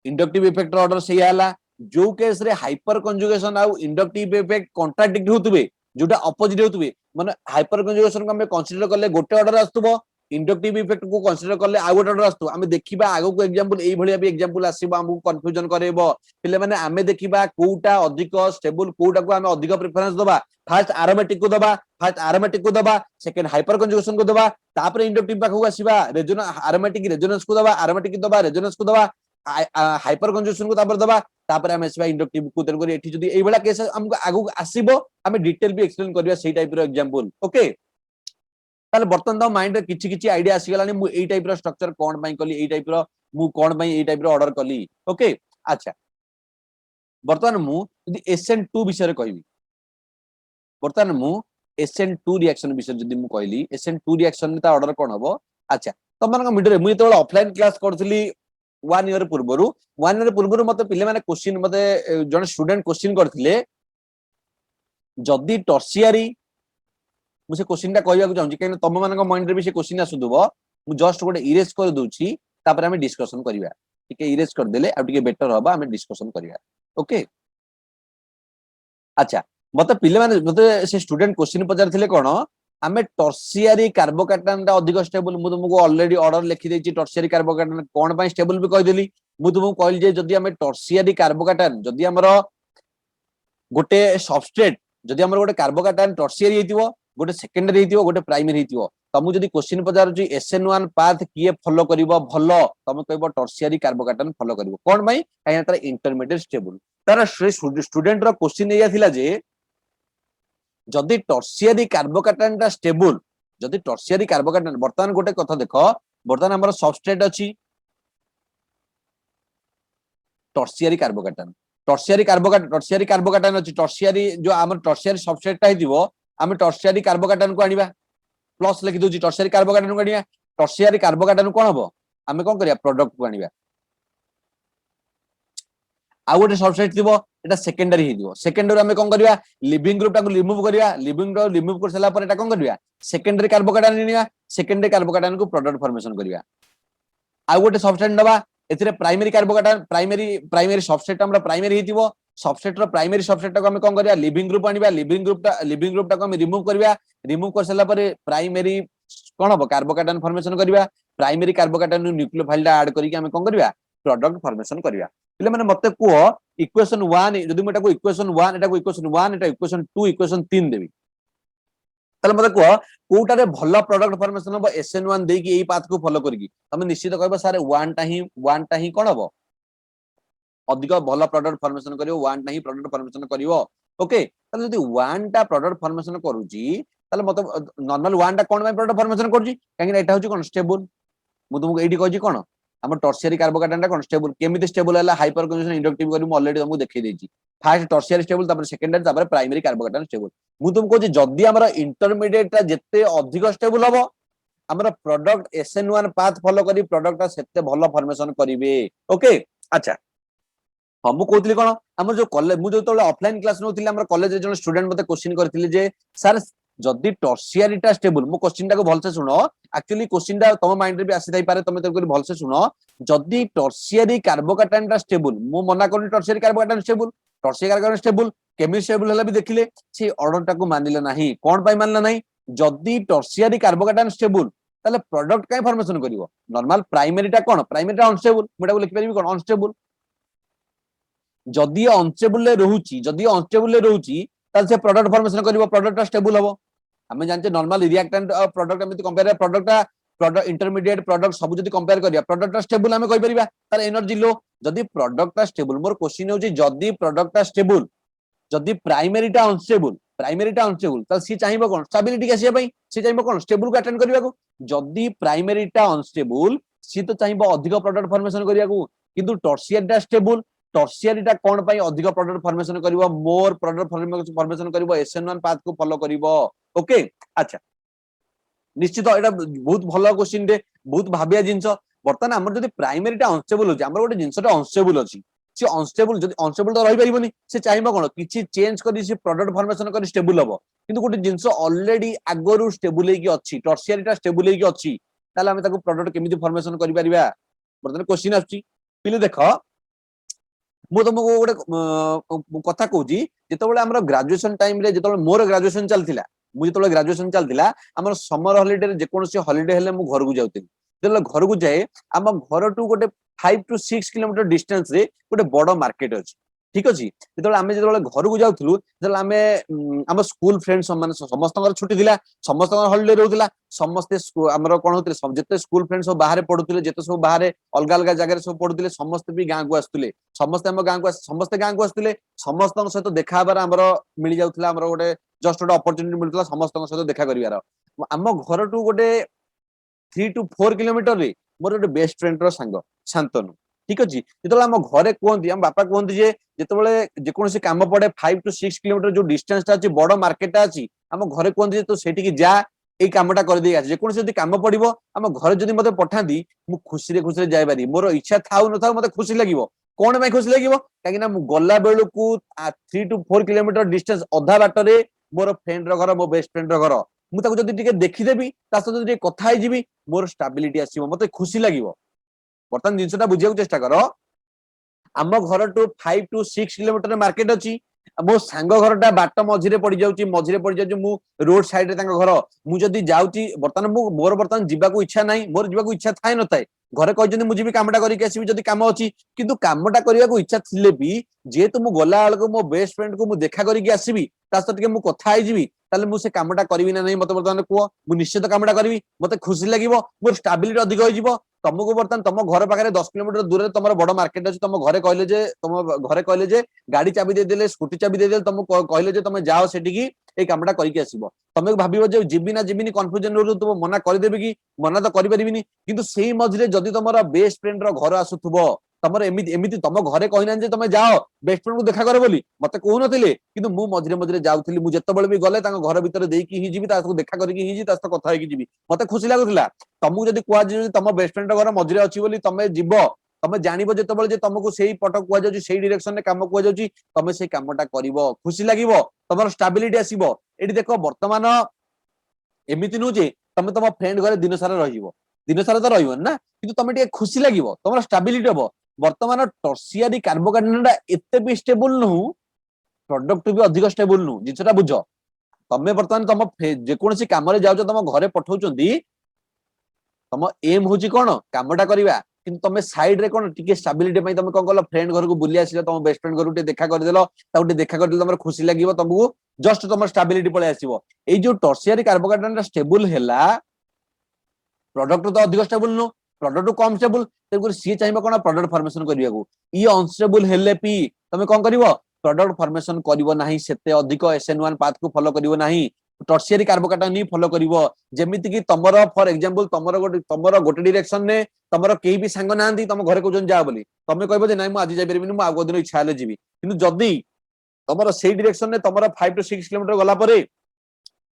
Speaker 1: इंडक्टिव इफेक्ट ऑर्डर सही हला जो केस रे हाइपर कंजुगेशन आ इंडक्टिव इफेक्ट कॉन्ट्राडिक्ट होतबे जोटा अपोजिट होतबे माने हाइपर कंजुगेशन को हमें कंसीडर करले गोटे ऑर्डर आस्तबो इंडक्टिव इफेक्ट को कंसीडर करले आ गोटे ऑर्डर आस्तु हमें देखिबा आगो को एग्जांपल एई भलिया भी एग्जांपल आसीबो हमहु कंफ्यूजन करेबो पिले माने हमें देखिबा कोउटा अधिक स्टेबल कोउटा को हमें अधिक प्रेफरेंस दबा फर्स्ट एरोमेटिक को दबा सेकंड हाइपर कंजुगेशन को दबा तापर इंडक्टिव पाखु आसीबा एरोमेटिक रेजोनेंस को दबा एरोमेटिक दबा रेजोनेंस को दबा हाइपर कंजुगेशन को तापर दबा तापर हम आसीबा इंडक्टिव को तेन करी एठी जदी एई भला केस हमको आगु आसीबो हमें डिटेल भी एक्सप्लेन करबा सेही टाइप रो एग्जांपल ओके ताले बर्तन तो माइंड रे किछि किछि आईडिया आसी गलानी मु एई टाइप रो स्ट्रक्चर कोन पई कली एई टाइप रो मु कोन पई एई टाइप रो ऑर्डर कली ओके अच्छा बर्तन मु जदी SN2 विषय कहबी बर्तन मु SN2 रिएक्शन विषय जदी मु कहली SN2 रिएक्शन ता ऑर्डर कोन हबो अच्छा तमन का मीटर मु तो ऑफलाइन क्लास करथली 1 ईयर पूर्वरु मते पिले माने क्वेश्चन मते जण स्टूडेंट क्वेश्चन करथिले जदी टर्शियरी मुझे क्वेश्चन टा कहया चाहूँ कि तुम मान माइंड रे भी से क्वेश्चन आसुदबो मु जस्ट गोटे इरेज कर दूची तापर हमें डिस्कशन करिया ठीक है इरेज कर देले आ टिके बेटर होबा हमें डिस्कशन करिया ओके अच्छा मते पिले माने मते से स्टूडेंट क्वेश्चन पचार थिले कोन हमें टर्शियरी कार्बोकैटायन टा अधिक स्टेबल मु तुमको ऑलरेडी ऑर्डर लिखि देची टर्शियरी कार्बोकैटायन कोन पई स्टेबल भी कहि देली मु तुमको कहली जे जदी हमें टर्शियरी कार्बोकैटायन जदी हमरो गोटे सबस्ट्रेट जदी हमरो गोटे कार्बोकैटायन टर्शियरी हेतिवो गोटे सेकेंडरी हेतिवो गोटे प्राइमरी हेतिवो तमु जदी क्वेश्चन पचारुची SN1 पाथ किए फॉलो करिवो भलो तम कहबो टर्शियरी कार्बोकैटायन फॉलो करिवो कोन पई काहे तार इंटरमीडिएट स्टेबल तार स्टूडेंट रो क्वेश्चन एया थिला जे जदी टर्शियरी कार्बोकैटायन ता स्टेबल जदी टर्शियरी कार्बोकैटायन वर्तमान गोटे कथा देखो वर्तमान हमर सबस्ट्रेट अछि टर्शियरी कार्बोकैटायन अछि टर्शियरी जो हमर टर्शियरी सबस्ट्रेट ता हिदिवो हम टर्शियरी कार्बोकैटायन को आनिबा प्लस लिखि दोची टर्शियरी कार्बोकैटायन को आनिबा टर्शियरी कार्बोकैटायन कोन हबो हमें कोन करिया प्रोडक्ट को आनिबा आ गोटे सबस्ट्रेट थिबो এটা সেকেন্ডারি হিদিও সেকেন্ডারি আমি কোন করিবা লিভিং গ্রুপ টাକୁ রিমুভ করিবা লিভিং গ্রুপ রিমুভ কৰি সালা ପରେ এটা কোন করিবা সেকেন্ডারি কার্বোকাটায়ন নিবা সেকেন্ডারি কার্বোকাটায়ন को प्रोडक्ट फॉर्मेशन करिया आ गोटे सबस्ट्रेट नबा एथिरे प्राइमरी कार्बोकाटायन प्राइमरी सबस्ट्रेट हमरा प्राइमरी हितिबो सबस्ट्रेट रो प्राइमरी सबस्ट्रेट को हम कोन करिया लिविंग ग्रुप आनिबा लिविंग ग्रुप टा को हम रिमूव करिया रिमूव कर सला परे प्राइमरी कोन हो कार्बोकाटायन फॉर्मेशन करिया प्राइमरी कार्बोकाटायन न्यूक्लियोफाइल टा ऐड करिके हम कोन करिया प्रोडक्ट फॉर्मेशन करिया એટલે મને મતે કુઓ इक्वेशन 1 যদি মই এটাको इक्वेशन 1 এটাको इक्वेशन 1 এটা इक्वेशन 2 इक्वेशन 3 देबी তাহলে মতে কুও কোটারে ভালো प्रोडक्ट फॉर्मेशन हो SN1 देकी एई पाथ को फॉलो करिकी তুমি নিশ্চিত কইবো স্যার 1 টা হি কোন হবো अधिक भल प्रोडक्ट फॉर्मेशन करियो 1 टा हि प्रोडक्ट फॉर्मेशन करियो ओके ताले यदि 1 टा प्रोडक्ट फॉर्मेशन करूची ताले मते नॉर्मल 1 टा कोन में प्रोडक्ट फॉर्मेशन करूची काहे एटा होची कोन स्टेबल मु तुमको एडी कहजी कोन हम टर्शियरी कार्बोकाटायन टा कोन स्टेबल केमिति स्टेबल हला हाइपर कंजम्पशन इंडक्टिव करी मु ऑलरेडी तुमको देखै देची फर्स्ट टर्शियरी स्टेबल तापर सेकेंडरी तापर प्राइमरी कार्बोकाटायन स्टेबल मु तुमको कहजी जदी हमरा इंटरमीडिएट टा जत्ते अधिक स्टेबल हबो हमरा प्रोडक्ट SN1 पाथ फॉलो करी प्रोडक्ट टा सेते भलो फॉर्मेशन करिवे ओके अच्छा हाँ मु कहतली कोन हमर जो कॉलेज मु जो ऑफलाइन क्लास नोथिले हमर कॉलेज रे जन स्टूडेंट मते क्वेश्चन करथिले जे सर जदी टर्शियरी टा स्टेबल मु क्वेश्चन टा को भलसे सुनो एक्चुअली क्वेश्चन टा तम माइंड रे भी आसी थाई पारे तमे तो भलसे सुनो जदी टर्शियरी कार्बोकाटायन टा स्टेबल मु मना करनी tertiary carbocation stable tertiary carbocation stable chemistry stable हला भी देखिले से ऑर्डर टा को मानिले नाही कोन पाई मानला नाही जदी टर्शियरी कार्बोकाटायन स्टेबल ताले प्रोडक्ट काई फॉर्मेशन करिवो नॉर्मल प्राइमरी टा कोन प्राइमरी टा अनस्टेबल मुटा को लिखि परिबी कोन अनस्टेबल जदी अनस्टेबल ले रहूची जदी अनस्टेबल ले रहूची ताल से प्रोडक्ट फॉर्मेशन करिवो प्रोडक्ट स्टेबल हबो हमें जानते नॉर्मल रिएक्टेंट प्रोडक्ट एमिति कंपेयर प्रोडक्ट इंटरमीडिएट प्रोडक्ट सब जदी कंपेयर करिया प्रोडक्ट स्टेबल हमें कहि परिबा तार एनर्जी लो जदी प्रोडक्ट स्टेबल मोर क्वेश्चन होची जदी प्रोडक्ट स्टेबल जदी प्राइमरी टा अनस्टेबल ताल सी चाहिबो कोन स्टेबिलिटी केसिया पई सी चाहिबो कोन स्टेबल को अटेंड करिया को जदी प्राइमरी टा अनस्टेबल सी तो चाहिबो अधिक प्रोडक्ट फॉर्मेशन करिया को किंतु टर्शियरी टा स्टेबल टर्शियरी टा कोन पई अधिक प्रोडक्ट फॉर्मेशन करिवो मोर प्रोडक्ट फॉर्मेशन करिवो SN1 पाथ को फॉलो करिवो ओके अच्छा निश्चित एटा बहुत भलो क्वेश्चन दे बहुत भाबिया जिंस बर्तन हमर जदी प्राइमरी टा अनस्टेबल होची हमर गोटे जिंसटा अनस्टेबल होची से अनस्टेबल जदी अनस्टेबल तो रहि परिबोनी से चाहिबो कोन किछि चेंज करी से प्रोडक्ट फॉर्मेशन करी स्टेबल हबो किंतु गोटे जिंस ऑलरेडी आगरु स्टेबल हेकी अछि टर्शियरी टा स्टेबल हेकी अछि ताले हम ताको प्रोडक्ट केमिति फॉर्मेशन करि परिबा बर्तन क्वेश्चन आछि पिले देखो मु तुमको गोटे कथा कहूची जेतबेले हमर ग्रेजुएशन टाइम रे जेतबेले मोर ग्रेजुएशन चलथिला मु जेतबेले ग्रेजुएशन चलथिला हमर समर हॉलिडे रे जे कोनसी हॉलिडे हेले मु घर को जाउतिली जेतबेले घर को जाए हम घर टू गोटे 5 to 6 किलोमीटर डिस्टेंस रे गोटे बड़ मार्केट अछि ठीक अछि जेतबेले हम जेतबेले घर को जाउथलु जेतबेले हमें हम स्कूल फ्रेंड्स माने समस्तकर छुट्टी दिला समस्तकर हॉलिडे रहउतिला समस्ते हमर कोन होतले सब जते स्कूल फ्रेंड्स सब बाहर पढुतिले जते सब बाहर अलग अलग जगह रे सब पढुतिले समस्त भी गां को आस्तुले समस्त हम गां को समस्त गां को आस्तुले समस्त सहित देखा बार हमर मिल जाउतला हमर गोटे जस्ट गोटे अपॉर्चुनिटी मिलतला समस्त सहित देखा करिवार हम घर टू गोटे 3 to 4 किलोमीटर रे मोर गोटे बेस्ट फ्रेंड रो संग शांतनु ठीक अछि जेतबेले हम घरे कोहंती हम बापा कोहंती जे जेतबेले जे कोनसी काम पड़े 5 to 6 किलोमीटर जो डिस्टेंस ता अछि बड़ मार्केट ता अछि हम घरे कोहंती जे तो सेठी की जा ए कामटा कर दे जे कोनसी जदी काम पड़िबो हम घरे जदी मते पठांती मु खुशी रे जाय बारी मोर इच्छा थाउ न थाउ मते खुशी लागिवो कोन में खुशी लागिवो काकि ना मु गल्ला बेलु को 3 to 4 किलोमीटर डिस्टेंस अधा बाट रे मोर फ्रेंड रो घर मो बेस्ट फ्रेंड रो घर मु ताको जदी टिके देखि देबी ता सतो जदी कथा आइ जिवि मोर स्टेबिलिटी आसीबो मते खुशी लागिवो बर्तन जिनसटा बुझिया चेष्टा करो आम घर टू 5 to 6 किलोमीटर मार्केट अछि मो सांग घरटा बाट मझिरे पड़ जाउची मु रोड साइड रे तांग घर मु जदी जाउची बर्तन मु मोर बर्तन जीवा को इच्छा नाही मोर जीवा को इच्छा थाय न थाय घरे कहि जदी मु जीवी कामटा करिक आसीबी जदी काम अछि किंतु कामटा करिया को इच्छा थिले भी जेतु मु गला आल को मो बेस्ट फ्रेंड को मु देखा करिक आसीबी ता सते मु कथा आइ जीवी ताले मु से कामटा करबी ना नहीं मते बर्तन को मु निश्चित कामटा करबी मते खुशी लागिवो मोर स्टेबिलिटी अधिक होई जीवो तुमको बर्तन तुम घर पाखे 10 किलोमीटर दूर तुम बड़ मार्केट अच्छे तुम घरे कहले जे गाड़ी चाबी दे देले स्कूटी चाबी दे देले तुम कहले जे तुम जाओ सेठी ए कामटा करके आसीबो तुम भाबिबो जे जिबी ना जिबिनी कन्फ्यूजन रो तुम मना कर देबे कि मना तो करि परिबिनी किंतु सेही मझिरे जदी तुमरा बेस्ट फ्रेंड रो घर आसुथबो तमर एमिति तुम घरे कहिना जे तुम जाओ बेस्ट फ्रेंड को देखा करे बोली मते कहू नथिले किंतु मु मझिरे जाउथली मु जेतबेले भी गले तांग घर भीतर देकी ही जिबी तासको देखा करके ही जी तासको कथा होई कि जिबी मते खुशी लागुतला तुमको जदी कुआ जे तुम बेस्ट फ्रेंड घर मझिरे अछि बोली तमे जीवो तमे जानिबो जेतेबेले जे तुमको सेही पट कुआ जाउची सेही डायरेक्शन रे काम कुआ जाउची तमे सेही कामटा करिवो खुशी लागिवो तमर स्टेबिलिटी आसीबो एठी देखो वर्तमान एमिति नु जे तमे तम फ्रेंड घरे दिन सारा रहिबो दिन सारा तो रहिबो ना किंतु तमे टे खुशी लागिवो तमर स्टेबिलिटी हबो वर्तमान टर्शियरी कार्बोकार्बोनेट एते भी स्टेबल नु प्रोडक्ट भी अधिक स्टेबल नु जिंसटा बुझो तमे वर्तमान तम जे कोनसी काम रे जाउछ तम घरे पठाउचंदी तम एम होची कोन कामटा करबा किंतु तमे साइड रे कोन टिके स्टेबिलिटी पई तमे कोन कल फ्रेंड घर को बुली आसिलो तम बेस्ट फ्रेंड घर टे देखा कर देलो ताउटे देखा कर देलो तमर खुशी लागिवो तमको जस्ट तमर स्टेबिलिटी पळे आसीबो ए जो टर्शियरी कार्बोकार्बोनेट स्टेबल हैला प्रोडक्ट तो अधिक स्टेबल नु प्रोडक्ट कम स्टेबल तेको सी चाहिबा कोन प्रोडक्ट फॉर्मेशन करिया को ई अनस्टेबल हेले पी तमे कोन करिवो प्रोडक्ट फॉर्मेशन करिवो नाही सेते अधिक SN1 पाथ को फॉलो करिवो नाही टर्शियरी कार्बोकार्बोनेट नी फॉलो करिवो जेमिति कि तमरो फॉर एग्जांपल तमरो गोटे डायरेक्शन ने तमरो केही भी संग नांदी तम घरे को जन जा बोली तमे कहबो जे नाही मु आज जाई परबिनी मु आगो दिन इच्छा हले जीवी किंतु जदी तमरो सेही डायरेक्शन ने तमरो 5 to 6 किलोमीटर गला परे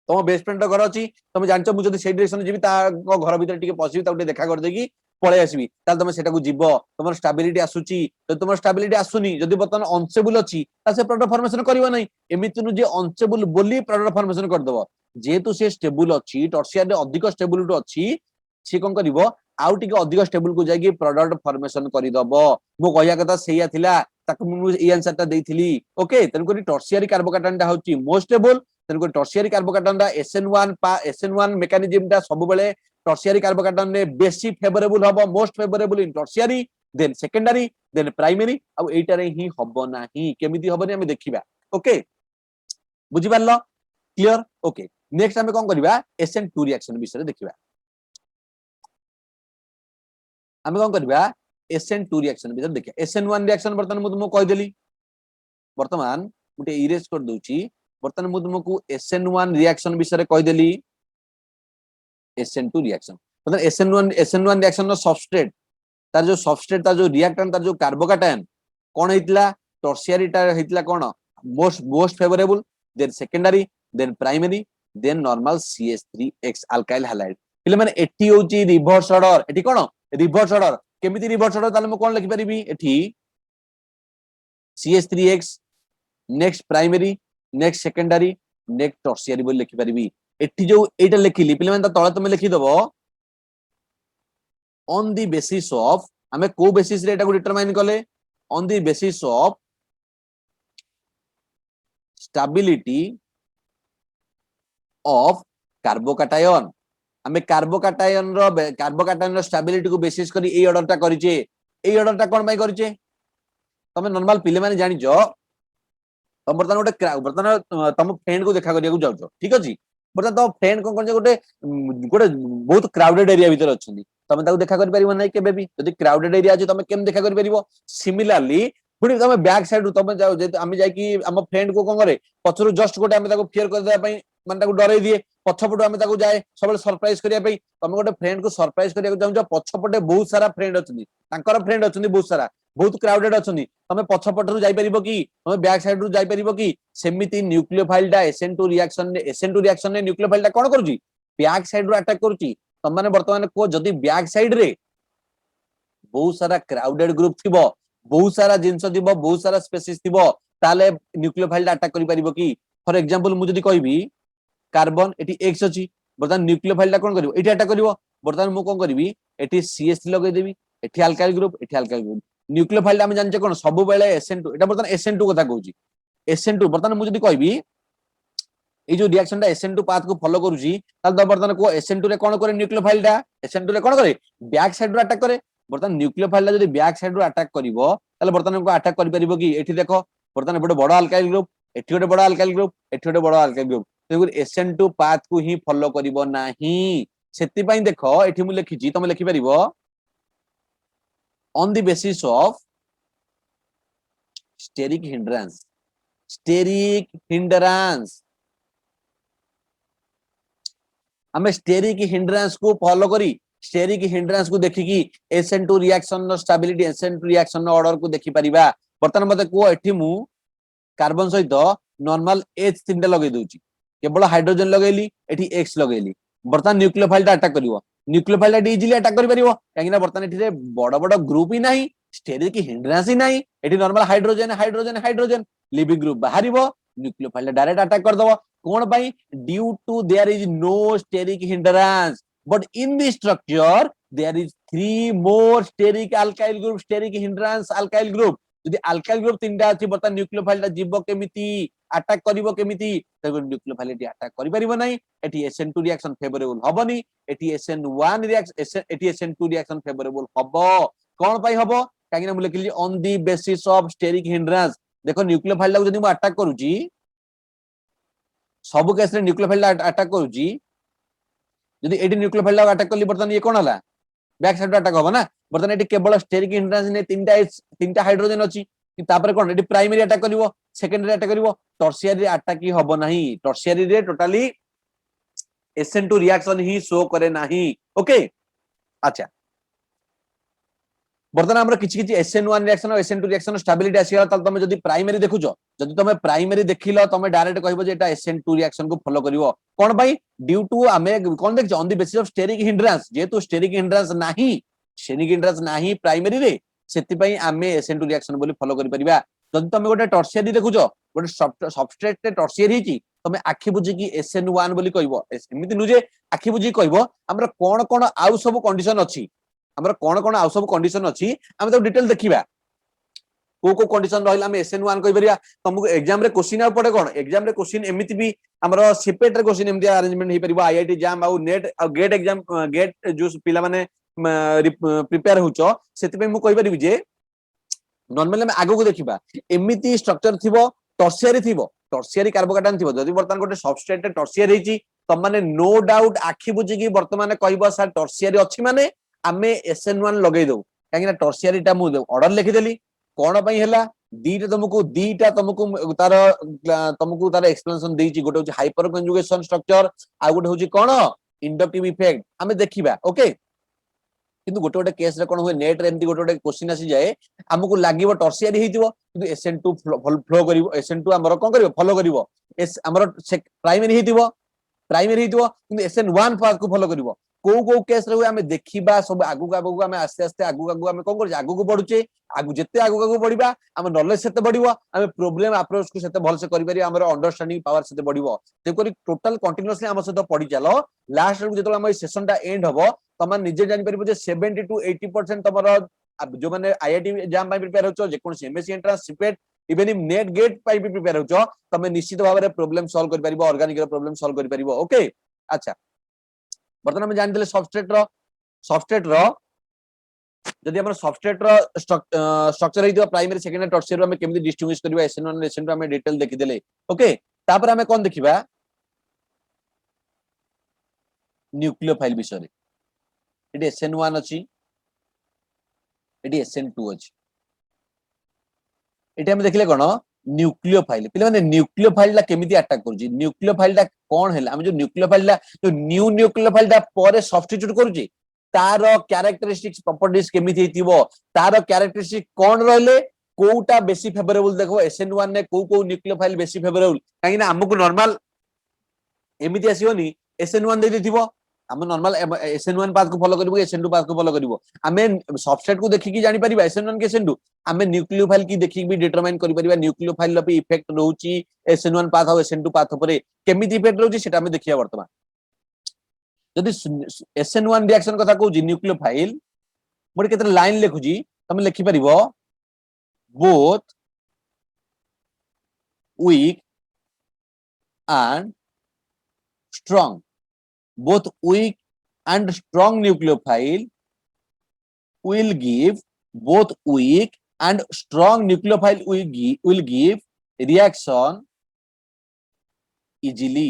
Speaker 1: तम बेस्ट फ्रेंड घर अच्छी तुम जानच मुझे से डायरेक्शन जी घर भीतर टिके पसबी ताऊ देखा कर देकी पळे आसबी ताल तुम सेटा को जीव तुम स्टेबिलिटी आसुची तो तुम स्टेबिलिटी आसुनी जदी बर्तमान अनस्टेबल अछि ता से प्रोडक्ट फॉर्मेशन करिवो नै एमिति नु जे अनस्टेबल बोली प्रोडक्ट फॉर्मेशन कर दबो जेतु से स्टेबल अछि टर्शियर रे अधिक स्टेबिलिटी अछि से कोन करिवो आउ टिके अधिक स्टेबल को जाई प्रोडक्ट फॉर्मेशन करि दबो मो कहया कथा सेया थिला ताकू मु ई आंसर ता देइथिली ओके तन को टर्शियरी कार्बोकार्बोनेट होची मोस्ट स्टेबल तेनको टर्शियरी कार्बोकार्बोनेट SN1 मेकानिज्म ता सब बेले टर्शियरी कार्बोकार्बोनेट ने बेसी फेवरेबल हबो most favourable in tertiary then secondary then primary अब एटा रे ही हबो नाही केमिति हबो ने हम देखिबा ओके बुझि पारलो क्लियर ओके नेक्स्ट हम कोन करबा SN2 रिएक्शन विषय देखिबा हम कोन करबा SN2 रिएक्शन विषय देखिया SN1 रिएक्शन वर्तमान मु कहि देली वर्तमान मुटे इरेज कर दोची वर्तमान मु तुमको SN1 रिएक्शन विषय कहि देली SN2 रिएक्शन मतलब SN1 रिएक्शन नो सबस्ट्रेट तार जो सबस्ट्रेट तार जो रिएक्टेंट तार जो कार्बोकाटायन कोन हेतला टर्शियरी ता हेतला कोन most favourable then secondary then primary then normal CH3X alkyl halide पिले माने एटी होची रिवर्स ऑर्डर एटी कोन रिवर्स ऑर्डर केमिति रिवर्स ऑर्डर ताले मु कोन लिखि परिबी एठी CH3X next primary next secondary next tertiary बोल लिखि परिबी एठी जो एटा लिखिली पिले माने तळे तुम लिखि दबो ऑन द बेसिस ऑफ हमें को बेसिस रे एटा को डिटरमाइन करले on the basis of stability of carbocation हमें कार्बोकाटायन रो स्टेबिलिटी को बेसिस करी ए ऑर्डर ता करिचे ए ऑर्डर ता कोन बाय करिचे तमे नॉर्मल पिले माने जानि जो तुम बर्तमान तुम फ्रेंड को देखा करिया को जाउछो ठीक अछि बर्तमान तो फ्रेंड कोन कोन गोटे गोटे बहुत क्राउडेड एरिया भीतर अछंदी तमे ताको देखा करि परिबो नै केबे भी यदि क्राउडेड एरिया अछि तमे केम देखा करि परिबो सिमिलरली पुनी तमे बैक साइड रु तमे जाउ जे हम जाई कि हम फ्रेंड को कोन करे पछरु जस्ट गोटे हम ताको फियर कर देबा पई माने ताको डरै दिए पछपटु हम ताको जाय सबले सरप्राइज करिया पई तमे गोटे फ्रेंड को सरप्राइज करिया को जाउ पछपटे बहुत सारा फ्रेंड अछंदी तांकर फ्रेंड अछंदी बहुत सारा बहुत क्राउडेड अछंदी तमे पछपट रु जाई परिबो कि तमे बैक साइड रु जाई परिबो कि सेमिति न्यूक्लियोफाइल दा SN2 रिएक्शन ने न्यूक्लियोफाइल दा कोन करूची बैक साइड रु अटैक करूची तम माने वर्तमान को जदी बैक साइड रे बहुत सारा क्राउडेड ग्रुप थिबो बहुत सारा जिंस थिबो बहुत सारा स्पेसीज थिबो ताले न्यूक्लियोफाइल दा अटैक करि परिबो कि फॉर एग्जांपल मु जदी कहबी कार्बन एटी X अछि वर्तमान न्यूक्लियोफाइल दा कोन करिवो एटी अटैक करिवो वर्तमान मु कोन करबी एटी CH3 लगै देबी एटी अल्काइल ग्रुप न्यूक्लियोफाइल हम जानचे कोन सब बेले SN2 एटा वर्तमान SN2 कथा कहूची SN2 वर्तमान मु जदी कहबी ए जो रिएक्शन दा SN2 पाथ को फॉलो करूची ताल वर्तमान को SN2 रे कोन करे न्यूक्लियोफाइल दा SN2 रे कोन करे बैक साइड रो अटैक करे वर्तमान न्यूक्लियोफाइल दा जदी बैक साइड रो अटैक करिवो ताले वर्तमान को अटैक करि परिबो कि एठी देखो वर्तमान बडो बडो अल्काइल ग्रुप एठी गोटे बडो अल्काइल ग्रुप एठी गोटे बडो अल्काइल ग्रुप तेगु SN2 पाथ को ही फॉलो करिवो नाही सेति पई देखो एठी मु लिखिची तमे लिखि परिबो on the basis of steric hindrance हमें स्टेरिक हिंड्रेंस को फॉलो करी स्टेरिक हिंड्रेंस को देखि कि SN2 रिएक्शन नो स्टेबिलिटी SN2 रिएक्शन नो ऑर्डर को देखि परिबा वर्तमान मते को एठी मु कार्बन सहित नॉर्मल H3 लगे दोची केवल हाइड्रोजन लगेली एठी X लगेली वर्तमान न्यूक्लियोफाइल टा अटैक करिवो न्यूक्लियोफाइल इजिली अटैक करि परिबो काहे ना बर्तन एठी बड़ बड़ ग्रुप ही नाही स्टेरिक हिंड्रेंस ही नाही एठी normal hydrogen hydrogen hydrogen leaving group बाहरिबो न्यूक्लियोफाइल डायरेक्ट अटैक कर दबो कोन पई due to there is no steric hindrance but in this structure there is 3 more steric alkyl group steric hindrance alkyl group যদি alkyl group तीनटा अछि बर्तन nucleophile जीव केमिति अटैक करिवो केमिति न्यूक्लियोफाइल अटैक करि परिबो नाही एठी SN2 रिएक्शन फेवरेबल हबनी एटी SN1 रिएक्शन एटी SN2 रिएक्शन फेवरेबल हबो कोन पई हबो काहे ना हम लिखली on the basis of steric hindrance देखो न्यूक्लियोफाइल जदी हम अटैक करूची सब केस रे न्यूक्लियोफाइल अटैक करूची जदी एटी न्यूक्लियोफाइल अटैक करली बर्तन ये कोन हला बैक साइड अटैक हो ना बर्तन एटी केवल स्टेरिक हिंड्रेंस ने तीनटा हाइड्रोजन अछि तापर कोन एटी प्राइमरी अटैक करिवो सेकेंडरी अटैक करिवो टर्शियरी अटैक ही हबो नाही टर्शियरी रे टोटली SN2 रिएक्शन ही शो करे नाही ओके अच्छा बर्तन हमर किछि किछि SN1 रिएक्शन और SN2 रिएक्शन स्टेबिलिटी आसीला त तमे जदी प्राइमरी देखुचो जदी तमे प्राइमरी देखिलो तमे डायरेक्ट कहबो जे एटा SN2 रिएक्शन को फॉलो करिवो कोन भाई ड्यू टू आमे कोन देख on the basis of steric hindrance जेतु स्टेरिक हिंड्रेंस नाही स्टेरिक हिंड्रेंस नाही प्राइमरी रे सेति पई आमे SN2 रिएक्शन बोली फॉलो करि परिबा जदी तमे गोटे टर्शियरी देखुचो गोटे सबस्ट्रेट रे टर्शियरी हिची तमे आखि बुझी की SN1 बोली कहबो एमिति नु जे आखि बुझी कहबो हमर कोन कोन आउ सब कंडीशन अछि हमर कोन कोन आउ सब कंडीशन अछि हम तो डिटेल देखिबा को कंडीशन रहला हम SN1 कहि परिया तुमको एग्जाम रे क्वेश्चन आ पड़े कोन एग्जाम रे क्वेश्चन एमिति भी हमर सिपेट रे क्वेश्चन एमिति अरेंजमेंट हे परिबो IIT एग्जाम आ नेट आ गेट एग्जाम गेट जो पिला माने प्रिपेयर होचो सेति पे मु कहि परिबि जे नॉर्मली हम आगो को देखिबा एमिति स्ट्रक्चर थिबो टर्शियरी कार्बोकैटायन थिबो जदी बर्तन गोटे सबस्ट्रेट टर्शियरी हिची त माने नो डाउट आखि बुझी की वर्तमान कहबो सर टर्शियरी अछि माने आमे SN1 लगै दउ काहे ना टर्शियरी टा मु ऑर्डर लिखि देली कोन पई हैला दीटा तुमको तार एक्सप्लेनेशन देइची गोटे होची हाइपर कंजुगेशन स्ट्रक्चर आ गोटे होची कोन इंडक्टिव इफेक्ट हमें देखिबा ओके किंतु गोटे गोटे केस रे कोन होय नेट रे एमती गोटे गोटे क्वेश्चन आसी जाए हमकु लागिवो टर्शियरी हेतिवो किंतु SN2 फ्लो करिवो SN2 हमरो कोन करिवो फॉलो करिवो एस हमरो प्राइमरी हेतिवो किंतु SN1 पाथ को फॉलो करिवो को केस रे हमें देखिबा सब आगु हमें आस्ते आस्ते आगु हमें कोन कर आगु को बढ़ुचे आगु जेते आगु बढ़िबा हम नॉलेज सेते बढ़िबो हम प्रॉब्लम अप्रोच को सेते भल से करि पारि हमर अंडरस्टैंडिंग पावर सेते बढ़िबो ते करी टोटल कंटीन्यूअसली हम सहित पढि चलो लास्ट रे जेतो हम सेशन टा एंड हबो तम निजे जानि परिबो जे 70 टू 80% तमरो जो माने IIT एग्जाम पई प्रिपेयर होचो जे कोन MSc एंट्रेंस सिपेट इवन इन नेट गेट पई भी प्रिपेयर होचो तमे निश्चित भाव रे प्रॉब्लम सॉल्व करि परिबो ऑर्गेनिक रो प्रॉब्लम सॉल्व करि परिबो ओके अच्छा बर्तन हम जानि देले सबस्ट्रेट रो जदि हमर सबस्ट्रेट रो स्ट्रक्चर हेतिबा प्राइमरी सेकेंडरी टर्शियरी हम केमिति डिस्टिंग्विश करबा SN1 SN2 हम डिटेल देखि देले ओके तापर हम कोन देखिबा न्यूक्लियोफाइल विषय रे एटी SN1 अछि एटी SN2 अछि एटी हम देखले कोन न्यूक्लियोफाइल पिले माने न्यूक्लियोफाइल ला केमिति अटैक करछि न्यूक्लियोफाइल ला कोन हैला हम जो न्यूक्लियोफाइल ला जो न्यू न्यूक्लियोफाइल ला परे सब्स्टिट्यूट करछि तार कैरेक्टरिस्टिक्स प्रॉपर्टीज केमिति हेतिबो तार कैरेक्टरिस्टिक कोन रहले कोउटा बेसी फेवरेबल देखो SN1 ने को न्यूक्लियोफाइल बेसी फेवरेबल काहे ना हमकु नॉर्मल एमिति आसीओनी SN1 दे दिथिबो हम नॉर्मल SN1 पाथ को फॉलो करिवो SN2 पाथ को फॉलो करिवो हमें सबसेट को देखि की जानि परिबा SN1 के SN2 हमें न्यूक्लियोफाइल की देखि भी डिटरमाइन करि परिबा न्यूक्लियोफाइल लो भी इफेक्ट रहउची SN1 पाथ और SN2 पाथ परे केमिति इफेक्ट रहउची सेटा हमें देखिया वर्तमान जदि SN1 रिएक्शन कथा कहू न्यूक्लियोफाइल मोर केते लाइन लिखुजी तमे लिखि परिबो both weak and strong both weak and strong nucleophile will give both weak and strong nucleophile will give reaction easily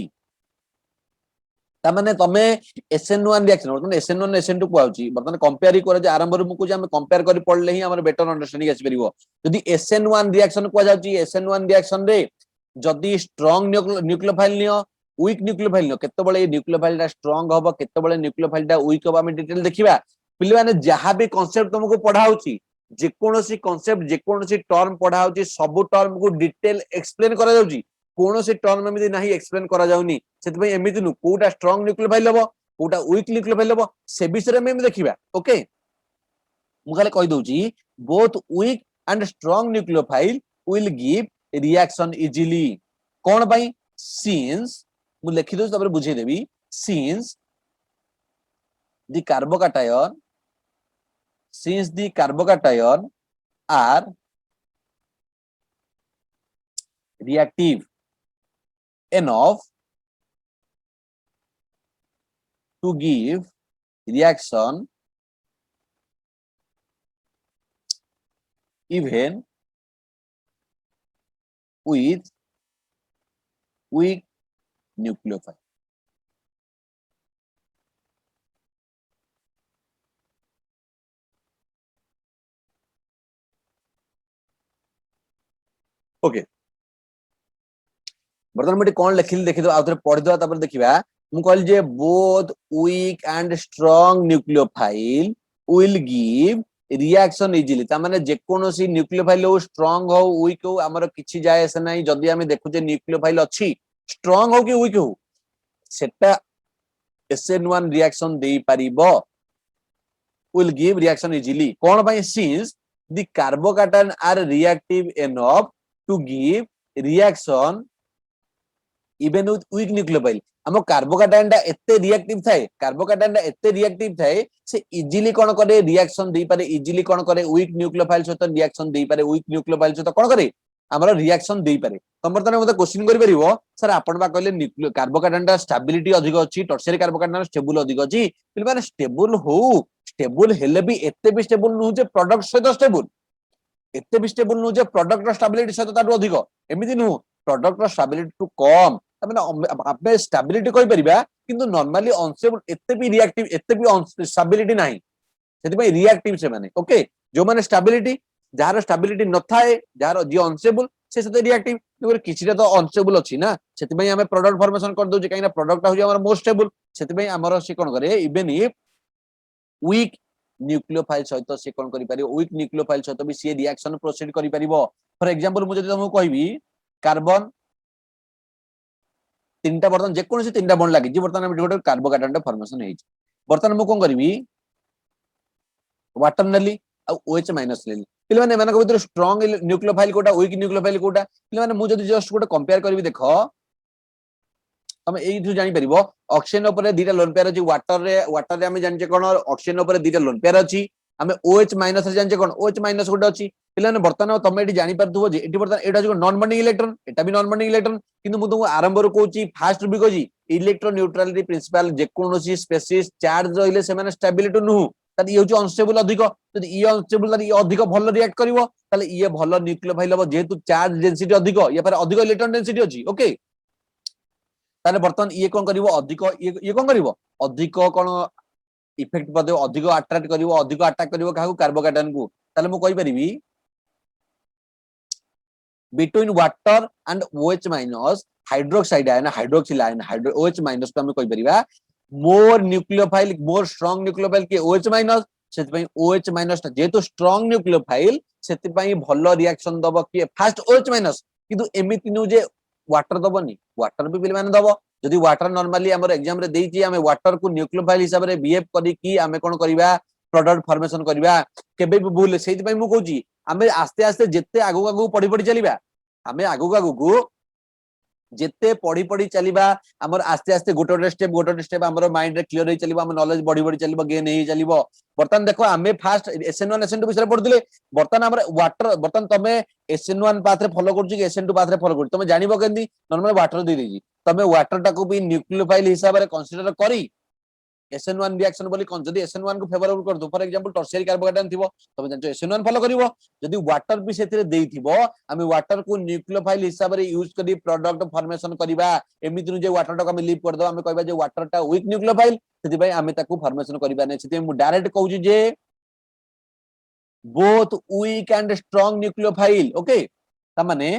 Speaker 1: तामाने तमे SN1 रिएक्शन बर्तमान SN1 SN2 को आउची बर्तमान कंपेयर करे जे आरंभ रे मुको जे हम कंपेयर करि पड़ले ही हमर बेटर अंडरस्टैंडिंग आसी परिबो यदि SN1 रिएक्शन को जाउची SN1 रिएक्शन रे जदि strong nucleophile neo weak nucleophile neo केते बळे न्यूक्लियोफाइल टा स्ट्रांग होबो केते बळे न्यूक्लियोफाइल टा वीक होबो हम डिटेल देखिबा पिले माने जहां भी कांसेप्ट तुमको पढा होची जे कोनोसी कांसेप्ट जे कोनोसी टर्म पढा होची सब टर्म को डिटेल एक्सप्लेन करा जाउची कोनोसी टर्म एमिति नाही एक्सप्लेन करा जाउनी सेति पई एमिति नु कोटा स्ट्रांग न्यूक्लियोफाइल होबो कोटा वीक न्यूक्लियोफाइल हम से विषय में देखिबा ओके मु खाली कहि दउची both weak and strong nucleophile will give reaction easily कोन भाई सिंस मु लिखि दउ तबरे बुझे देबी since the carbocation since the carbocation are reactive enough to give reaction even with weak nucleophile. Okay बर्तमान मुझे कौन लिखिली देखि दो आउथरे पढ़ि दो तापर देखिबा मु कहल जे both weak and strong nucleophile will give reaction easily ता माने जे कोनोसी न्यूक्लियोफाइल हो स्ट्रांग हो वीक हो हमर किछि जाय से नाही जदी हम देखु जे न्यूक्लियोफाइल अछि स्ट्रांग हो कि वीक हो सेटा SN1 रिएक्शन दे परिबो will give reaction easily कोन भाई since the carbocation are reactive enough to give reaction even with weak nucleophile हम कार्बोकैटायन एते रिएक्टिव थाए कार्बोकैटायन एते रिएक्टिव थाए से इजीली कोन करे रिएक्शन दे पारे इजीली कोन करे वीक न्यूक्लियोफाइल सहित रिएक्शन दे पारे वीक न्यूक्लियोफाइल सहित कोन करे हमर रिएक्शन दे पारे तम बर्तन मते क्वेश्चन करि परिबो सर आपण बा कहले कार्बोकैटायन स्टेबिलिटी अधिक अछि टर्शियरी कार्बोकैटायन स्टेबल अधिक अछि बिल माने स्टेबल हो स्टेबल हेले भी एते भी स्टेबल नु जे प्रोडक्ट सहित स्टेबल एते भी स्टेबल नु जे प्रोडक्ट स्टेबिलिटी सहित तारु अधिक एमिति नु प्रोडक्ट स्टेबिलिटी टू कम तमें स्टेबिलिटी कहि परिबा किंतु नॉर्मली अनस्टेबल एते भी रिएक्टिव एते भी स्टेबिलिटी नाही सेति भाई रिएक्टिव से माने ओके जो माने स्टेबिलिटी जार स्टेबिलिटी न थाए जार जे अनस्टेबल से सेते रिएक्टिव तो किछिटा तो अनस्टेबल अछि ना सेति भाई हमें प्रोडक्ट फॉर्मेशन कर दउ जे काइना प्रोडक्ट हो जे हमर मोस्ट स्टेबल सेति भाई हमर से कोन करे इवन इफ वीक न्यूक्लियोफाइल सहित से कोन करि पारिबो वीक न्यूक्लियोफाइल सहित भी से रिएक्शन प्रोसीड करि पारिबो फॉर एग्जांपल मु जदि तुमको कहबी कार्बन तीनटा बर्तन जे कोनसी तीनटा बॉन्ड लागि जे बर्तन हम गोटे कार्बोकैटायन फॉर्मेशन हेइ बर्तन मु कोन करबी वाटर नेली आ OH माइनस लेली पिले माने मानक भीतर स्ट्रांग न्यूक्लियोफाइल कोटा वीक न्यूक्लियोफाइल कोटा पिले माने मु जदि जस्ट गोटे कंपेयर करबी देखो हम एई थु जानि परिबो ऑक्सीजन ऊपर दीटा लोन पेयर अछि वाटर रे हम जानि कोन ऑक्सीजन ऊपर दीटा लोन पेयर अछि हमें OH माइनस रे जानि कोन OH माइनस गोटे अछि पिले माने बर्तन तमे एटी जानि परथुबो जे एटी बर्तन एटा जो नॉन बॉन्डिंग इलेक्ट्रॉन एटा भी नॉन बॉन्डिंग इलेक्ट्रॉन किंतु मु तुमको आरंभ रो कहूची फास्ट भी कहूची इलेक्ट्रॉन न्यूट्रलिटी प्रिंसिपल जे कोनोसी स्पेसिस चार्ज रहिले से माने स्टेबिलिटी नु तद ये अनस्टेबल अधिक यदि ये अनस्टेबल तद ये अधिक भलो रिएक्ट करिवो तले ये भलो न्यूक्लियोफाइल हो जेतु चार्ज डेंसिटी अधिक या पर अधिक इलेक्ट्रॉन डेंसिटी अछि ओके ताले बर्तन ये कोन करिवो अधिक ये कोन करिवो अधिक कोन इफेक्ट पदे अधिक अट्रैक्ट करिवो अधिक अटैक करिवो काहू कार्बोकैटायन को ताले मु कहि परिबी between water and OH minus hydroxide ion hydroxyl ion OH minus तो हम कहि परिबा मोर न्यूक्लियोफाइल मोर स्ट्रांग न्यूक्लियोफाइल के OH minus सेति पई OH minus जेतो स्ट्रांग न्यूक्लियोफाइल सेति पई भलो रिएक्शन दबो कि फास्ट OH minus किंतु एमिति नु जे वाटर दबोनी वाटर भी पिले माने दबो जदि वाटर नॉर्मली हमर एग्जाम रे देइची हमें वाटर को न्यूक्लियोफाइल हिसाब रे बिहेव करी कि हमें कोन करिबा प्रोडक्ट फॉर्मेशन करिबा केबे भी भूल सेति पई मु कहूची हमें आस्ते आस्ते जेते आगु आगु पढ़ी पढ़ी चलिबा हमें आगु आगु जेते पढ़ी पढ़ी चलिबा हमर आस्ते आस्ते गोटे स्टेप हमर माइंड रे क्लियर होई चलिबा हम नॉलेज बढ़ी बढ़ी चलिबो गेन होई चलिबो बर्तन देखो हमें फास्ट SN1 SN2 विषय पढ़ुले बर्तन हमर वाटर बर्तन तमे SN1 पाथ रे फॉलो करछु कि SN2 पाथ रे फॉलो करछु तमे जानिबो केंदी नॉर्मल वाटर दे देजी तमे वाटर टाको भी न्यूक्लियोफाइल हिसाब रे कंसीडर करी SN1 रिएक्शन बोली कोन जदी SN1 को फेवरेबल कर दो फॉर एग्जांपल टर्शियरी कार्बोकैटायन थिबो तमे जानचो SN1 फॉलो करिवो जदी वाटर भी सेथिरे देइथिबो हमें वाटर को न्यूक्लियोफाइल हिसाब रे यूज करी प्रोडक्ट फॉर्मेशन करिबा एमिति नु जे वाटर टाको हमें लीव कर दो हमें कहबा जे वाटर टा वीक न्यूक्लियोफाइल सेति भाई हमें ताको फॉर्मेशन करिबा नै सेति मु डायरेक्ट कहूची जे both weak and strong nucleophile okay ता माने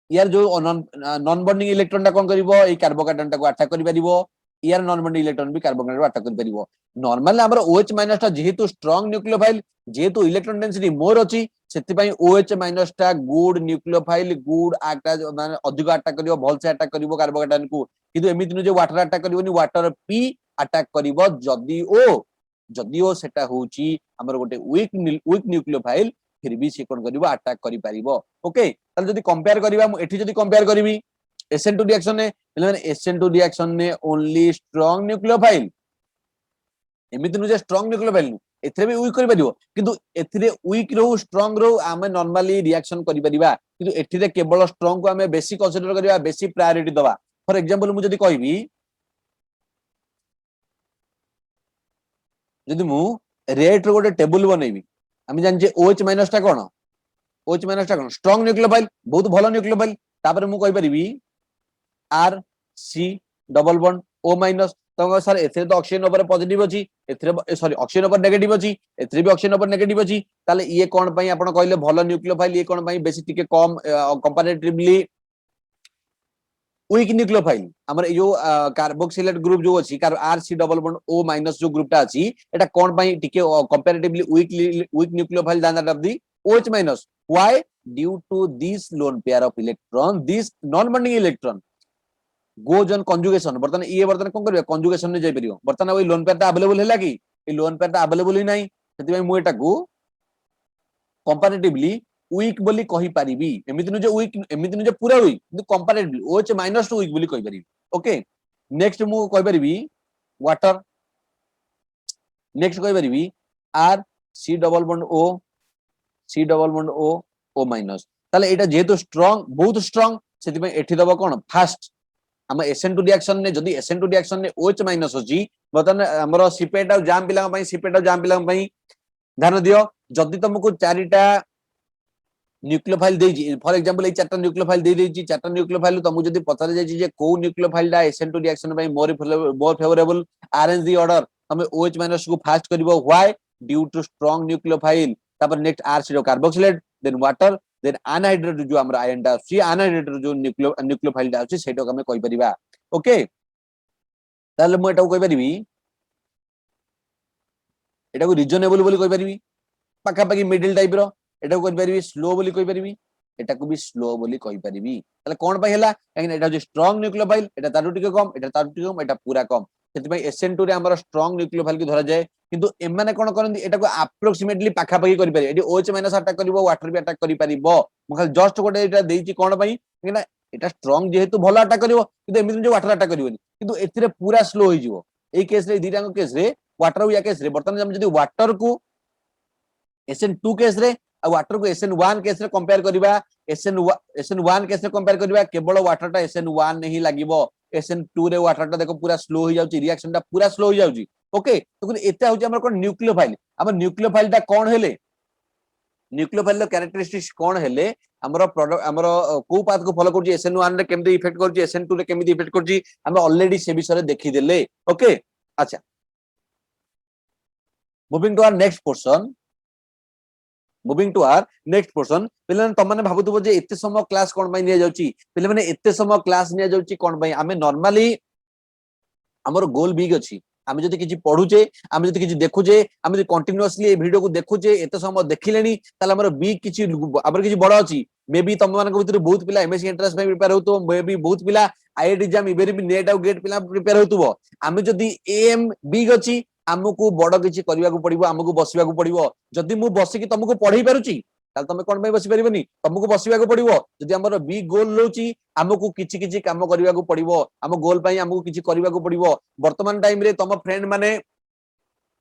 Speaker 1: यार जो नॉन बॉन्डिंग इलेक्ट्रॉन टा कोन करिवो ए कार्बोकैटायन टा को अटैक करि परिवो यार नॉन बॉन्डिंग इलेक्ट्रॉन भी कार्बोकैटायन को अटैक कर परिवो नॉर्मली हमर OH माइनस टा जेहेतु स्ट्रांग न्यूक्लियोफाइल जेहेतु इलेक्ट्रॉन डेंसिटी मोर अछि सेतिपई OH माइनस टा गुड न्यूक्लियोफाइल गुड अटैक माने अधिक अटैक करिवो भल से अटैक करिवो कार्बोकेटाइन को किंतु एमिति न जे वाटर अटैक करिवोनी वाटर पी अटैक करिवो जदि ओ सेटा होउची हमर गोटे वीक न्यूक्लियोफाइल फिर भी से कोन करिवो अटैक करि परिवो ओके ताले जदि कंपेयर करिवा एठी जदि कंपेयर करिवि SN2 रिएक्शन ने SN2 रिएक्शन ने ओनली स्ट्रांग न्यूक्लियोफाइल एमिति नु जे स्ट्रांग न्यूक्लियोफाइल एथरे भी वीक करि परिवो किंतु एथरे वीक रो स्ट्रांग रो आमे नॉर्मली रिएक्शन करि परिबा किंतु एथिरे केवल स्ट्रांग को आमे बेसी कंसीडर करिबा बेसी प्रायोरिटी दबा फॉर एग्जांपल मु जदि कहबी जदि मु रेट रो गोटे टेबल बनेबी हम जानजे OH माइनस टा कोन OH माइनस टा कोन स्ट्रांग न्यूक्लियोफाइल बहुत भलो न्यूक्लियोफाइल तापर मु कहि परिबी R C double bond O minus तो सर एथरे तो ऑक्सीजन ऊपर पॉजिटिव अछि एथरे सॉरी ऑक्सीजन ऊपर नेगेटिव अछि एथरे भी ऑक्सीजन ऊपर नेगेटिव अछि ताले ये कोन पई आपण कहले भलो न्यूक्लियोफाइल ये कोन पई बेसी टिके कम कंपैरेटिवली वीक न्यूक्लियोफाइल हमर यो कार्बोक्सिलेट ग्रुप जो अछि R C double bond O minus जो ग्रुपटा अछि एटा कोन पई टिके comparatively weak nucleophile than that of the OH minus why due to this lone pair of electron this non bonding electron goes on conjugation बर्तन कोन करबे कंजुगेशन ने जाय परियो बर्तन ओइ लोन पेयर ता अवेलेबल हैला कि ए लोन पेयर ता अवेलेबल ही नाही सेति भाई मु एटा को कंपैरेटिवली वीक बोली कहि परिबी एमिति न जे वीक एमिति न जे पूरा वीक किंतु comparatively OH minus too weak बोली कहि परिबी ओके नेक्स्ट मु कहि परिबी वाटर नेक्स्ट कहि परिबी R C double bond O O minus ताले एटा जेहेतु स्ट्रांग बहुत स्ट्रांग सेति भाई एठी दबो कोन फास्ट हम SN2 रिएक्शन ने जदि SN2 रिएक्शन ने OH माइनस होची बतन हमरो सिपेट आ जाम पिला पई सिपेट आ जाम पिला पई ध्यान दियो जदि तुमको चारिटा न्यूक्लियोफाइल देजी फॉर एग्जांपल ए चारटा न्यूक्लियोफाइल दे देजी चारटा न्यूक्लियोफाइल तुमको जदि पतारे जाई जे को न्यूक्लियोफाइल दा SN2 रिएक्शन पई more favourable arrange the order तुम OH माइनस को फास्ट करबो why due to strong nucleophile तापर next R carboxylate then water then anhydride जो हमरा आयन दा सी अनहाइड्रेट जो न्यूक्लियोफाइल दा अछि सेटो हम कहि परिबा ओके ताले मु एटा कहि परिबी एटा को रीजनेबल बोली कहि परिबी पाखा पाखी मिडिल टाइप रो एटा को कहि परिबी स्लो बोली कहि परिबी एटा को भी स्लो बोली कहि परिबी ताले कोन पय हैला काहे एटा जो स्ट्रांग न्यूक्लियोफाइल एटा तारु टिके कम एटा पूरा कम सेति पय SN2 रे हमर स्ट्रांग न्यूक्लियोफाइल की धरा जाय किंतु एमाने कोन करंदी एटा को अप्रोक्सीमेटली पाखा पाखी करि परिबे एटी OH माइनस अटैक करिवो वाटर भी अटैक करि परिबो म खाली जस्ट गोटे एटा देइची कोन पय किना एटा स्ट्रांग जेहेतु भलो अटैक करिवो किंतु एमिति जो वाटर अटैक करिवोनी किंतु एथिरे पूरा स्लो होई जिवो ए केस रे दीटांग केस रे वाटर या केस रे बर्तन हम जदी वाटर को SN2 केस रे आ वाटर को SN1 केस रे कंपेयर करिबा SN1 केस रे कंपेयर करिबा केवल वाटर टा SN1 नहीं लागिवो SN2 रे वाटर टा देखो पूरा स्लो हो जाउची रिएक्शन टा पूरा स्लो हो जाउची ओके तो एटा होची हमर कोन न्यूक्लियोफाइल हमर न्यूक्लियोफाइल टा कोन हेले न्यूक्लियोफाइल कैरेक्टरिस्टिक्स कोन हेले हमर प्रोडक्ट हमर को पाथ को फॉलो करची SN1 रे केमती इफेक्ट करची SN2 रे केमती इफेक्ट करची हम ऑलरेडी से विषय देखि देले ओके अच्छा moving to our next portion moving to our next portion पिले तुम माने भाबुतबो जे एते समय क्लास कोन पय निया जाउची पिले माने एते समय क्लास निया जाउची कोन पय हमें नॉर्मली हमर गोल बिग अछि आमे जति किछि पढुचे आमे जति किछि देखुचे आमे जति कंटीन्यूअसली ए वीडियो को देखुचे एते समय देखिलेनी ताले हमर बिग किछि हमर किछि बड़ अछि मे बी तुम मानक भितर बहुत पिला एमएससी एंट्रेंस में प्रिपेयर होतो मे बी बहुत पिला आईआईटी एग्जाम इबेरी भी नेट आउ गेट पिला प्रिपेयर होतुबो आमे जति एम बिग अछि हमको बड़ किछि करिवा को पड़िबो हमको बसिवा को पड़िबो जदि मु बसिकी तुमको पढै पारुची ताल तुम कोन पय बसि परिबनी तुमको बसिवा को पड़िबो जदि हमर बिग गोल लोची हमको किछि किछि काम करिवा को पड़िबो हम गोल पय हमको किछि करिवा को पड़िबो वर्तमान टाइम रे तुम फ्रेंड माने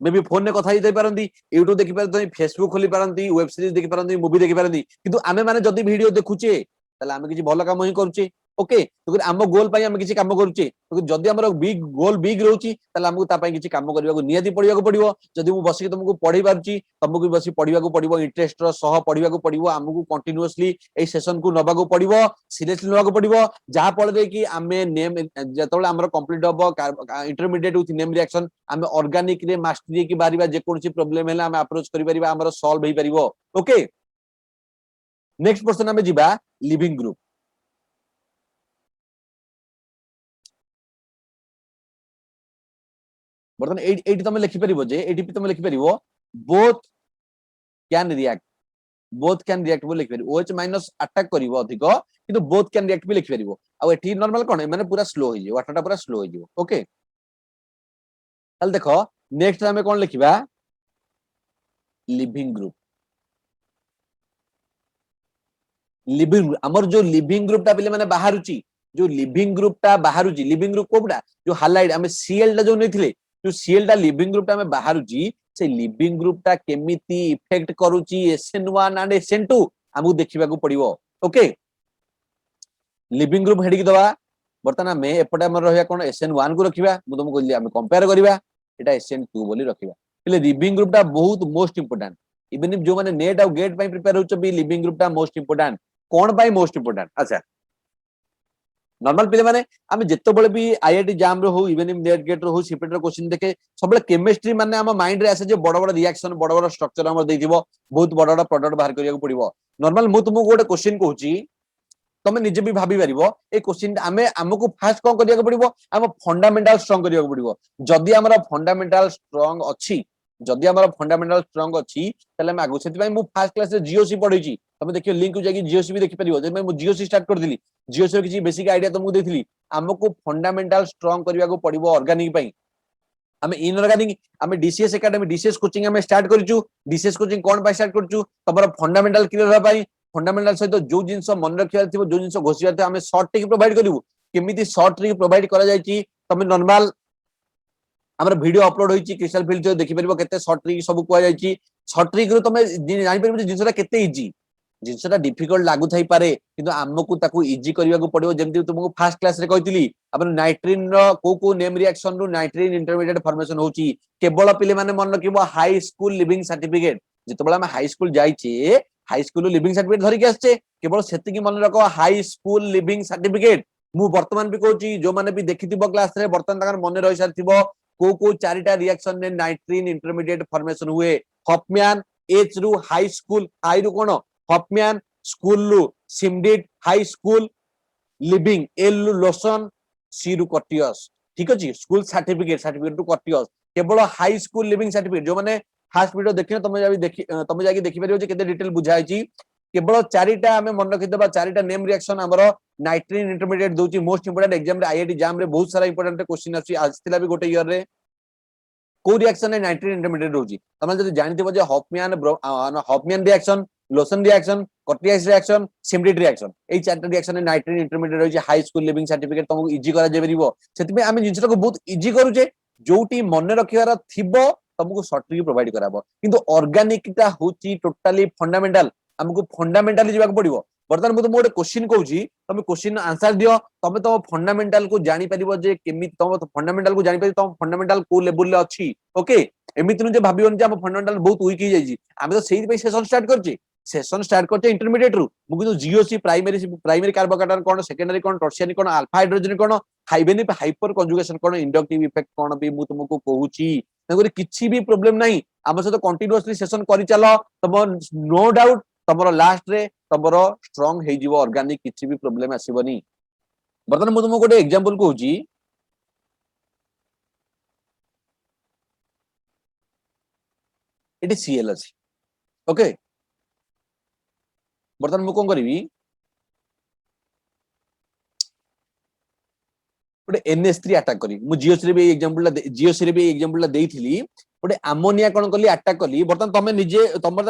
Speaker 1: मे बी फोन ने कथा ही जाई पारंती YouTube देखि पारंती फेसबुक खोली पारंती वेब सीरीज देखि पारंती मूवी देखि पारंती किंतु आमे माने जदि वीडियो देखुचे ताले आमे किछि भलो काम ही करूचे ओके तो आम गोल पय आमे किछि काम करूचे तो जदि हमर बिग गोल बिग रहउची ताले हमको ता पय किछि काम करिवा को नियति पड़िवा को पड़िबो जदि मु बसिकी तुमको पढै पारुची तुमको भी बसी पढिवा को पड़िबो इंटरेस्ट रो सह पढिवा को पड़िबो हमको कंटीन्यूअसली ए सेशन को नबा को पड़िबो सीरियसली नबा को पड़िबो जहा पळ रे कि आमे नेम जतोले हमर कंप्लीट होबो इंटरमीडिएट विथ नेम रिएक्शन आमे ऑर्गेनिक रे मास्टरी की बारिबा जे कोनसी प्रॉब्लम हैला आमे अप्रोच करि परिबा हमर सॉल्व होई परिबो ओके नेक्स्ट पर्सन आमे जिबा लिविंग ग्रुप बर्तन एटी तुम लिखि परिबो जे एटी तुम लिखि परिबो both can react both can react बोली लिखि परिबो OH माइनस अटैक करिवो अधिक किंतु both can react भी लिखि परिबो आ एठी नॉर्मल कोन माने पूरा स्लो हो जिवो वाटरटा पूरा स्लो हो जिवो ओके ताल देखो नेक्स्ट हमें कोन लिखिबा लिविंग ग्रुप लिविंग हमर जो लिविंग ग्रुप ता पिले माने बाहरुची जो लिविंग ग्रुप ता बाहरुची लिविंग ग्रुप कोबडा जो हालाइट हमें सीएल ता जो नेथिले जो सीएल ता लिविंग ग्रुप ता हमें बाहरुची से लिविंग ग्रुप ता केमिति इफेक्ट करूची SN1 एंड SN2 हमहु देखिबा को पड़िबो ओके लिविंग ग्रुप हेडी की दवा बर्तमान में एपटे हमर रहया कोन SN1 को रखिबा मु तुमको कहली हम कंपेयर करिबा एटा SN2 बोली रखिबा पिले लिविंग ग्रुप ता बहुत मोस्ट इंपोर्टेंट इवन इफ जो माने नेट और गेट पई प्रिपेयर होचो बी लिविंग ग्रुप ता मोस्ट इंपोर्टेंट कोन पाई मोस्ट इंपोर्टेंट अच्छा नॉर्मल पिले माने हम जत्तो बळे भी आईआईटी एग्जाम रो हो इवन इन नेट गेट रो हो सीपीटी रो क्वेश्चन देखे सबले केमिस्ट्री माने हम माइंड रे आसे जे बड़ बड़ रिएक्शन बड़ बड़ स्ट्रक्चर हम देथिबो बहुत बड़ बड़ प्रोडक्ट बाहर करिया को पड़िबो नॉर्मल मु तुमको गोटे क्वेश्चन कहूची तमे निजे भी भाबी परिबो ए क्वेश्चन हमें हमको फास्ट कोन करिया को पड़िबो हम फंडामेंटल स्ट्रांग करिया को पड़िबो जदी हमरा फंडामेंटल स्ट्रांग अछि जदी हमरा फंडामेंटल स्ट्रांग अछि तले हम आगु सेति मु फर्स्ट क्लास रे जीओसी पढैची तमे देखियो लिंक को जाकी जीओसी भी देखि परिबो जे मु जीओसी स्टार्ट कर दिली जीओसी रो किछि बेसिक आईडिया तुमको देथिली हमको फंडामेंटल स्ट्रांग करिया को पड़िबो ऑर्गेनिक पई हमें इनऑर्गेनिक हमें डीसीएस एकेडमी डीसीएस कोचिंग हमें स्टार्ट करछु डीसीएस कोचिंग कोन पाई स्टार्ट करछु तमरा फंडामेंटल क्लियर हो पाई फंडामेंटल सहित जो जिंस मन रखिया थिबो जो जिंस घोसिया थे हमें शॉर्ट ट्रिक प्रोवाइड करिवु केमिति शॉर्ट ट्रिक प्रोवाइड करा जायछि तमे नॉर्मल हमर वीडियो अपलोड होईछि क्रिस्टल फील्ड जो देखि परिबो केते शॉर्ट ट्रिक सब कुआ जायछि शॉर्ट ट्रिक रो तमे जानि परिबो जिंसटा केते इजी जिंसटा डिफिकल्ट लागु थाई पारे किंतु हमकु ताकू इजी करिया को पड़िबो जेमति तुमको फर्स्ट क्लास रे कहितली अपन नाइट्रिन रो को नेम रिएक्शन रो नाइट्रिन इंटरमीडिएट फॉर्मेशन होची केवल पिले माने मन रखिबो हाई स्कूल लिविंग सर्टिफिकेट जेतबेला हम हाई स्कूल जाईछे हाई स्कूल लिविंग सर्टिफिकेट धरि के आछे केवल सेति की मन रखो हाई स्कूल लिविंग सर्टिफिकेट मु वर्तमान भी कहूची जो माने भी देखिथिबो क्लास रे वर्तमान तकर मन रहि सारथिबो को चारिटा रिएक्शन ने नाइट्रिन इंटरमीडिएट फॉर्मेशन हुए हॉफमैन एच रु हाई स्कूल आई रु कोन हॉफमैन स्कूल रु सिमडिट हाई स्कूल लिविंग एल रु लोशन सी रु कटियस ठीक अछि स्कूल सर्टिफिकेट रु कटियस केवल हाई स्कूल लिविंग सर्टिफिकेट जो माने फास्ट वीडियो देखियो तमे जाकी देखि परियो जे केते डिटेल बुझाइछि केवल चारिटा हमें मन रखि देबा चारिटा नेम रिएक्शन हमरो नाइट्रिन इंटरमीडिएट दोची मोस्ट इंपोर्टेंट एग्जाम रे आईआईटी एग्जाम रे बहुत सारा इंपोर्टेंट क्वेश्चन अछि आज थिला भी गोटे ईयर रे को रिएक्शन है नाइट्रिन इंटरमीडिएट होची तमे जदी जानिथिबो जे Hofmann reaction Lossen reaction Curtius reaction Schmidt reaction ए चारटा रिएक्शन है नाइट्रिन इंटरमीडिएट होची हाई स्कूल लिविंग सर्टिफिकेट तुमको इजी करा जेबरिबो सेति में हम जिंसटा को बहुत इजी करूचे जोटी मन रखियार थिबो तुमको शॉर्ट ट्रिक प्रोवाइड कराबो किंतु ऑर्गेनिक ता होची टोटली फंडामेंटल हमको फंडामेंटली जीवा पड़िबो बर्तमान मु गोटे क्वेश्चन कहूची तमे क्वेश्चन आंसर दियो तमे तो फंडामेंटल को जानि परिबो जे केमि तमे फंडामेंटल को जानि परिबो तम फंडामेंटल को लेवल ले अछि ओके एमिति नु जे भाबियोन जे हम फंडामेंटल बहुत वीक ही जाइजी हम तो सेहि पे सेशन स्टार्ट करचे इंटरमीडिएट रु मु किंतु जीओसी प्राइमरी कार्बोकेटन कोन सेकेंडरी कोन टर्शियरी कोन अल्फा हाइड्रोजन कोन हाइबेनिक हाइपर कंजुगेशन कोन इंडक्टिव इफेक्ट कोन भी मु तुमको कहूची नगरी किछि भी प्रॉब्लम नाही हम सहित कंटीन्यूअसली सेशन करि चलो तम नो डाउट तमरो लास्ट रे तमरो स्ट्रांग हे जीवो ऑर्गेनिक किछि भी प्रॉब्लम आसीबनी बर्तमान मु तुमको गोटे एग्जांपल कहूची इट इज सीएल अछि ओके बर्तमान मु कोन करबी गोटे NH3 अटैक करी मु जीओसी रे भी एग्जांपल देइथिली गोटे अमोनिया कोन कली अटैक कली बर्तमान तमे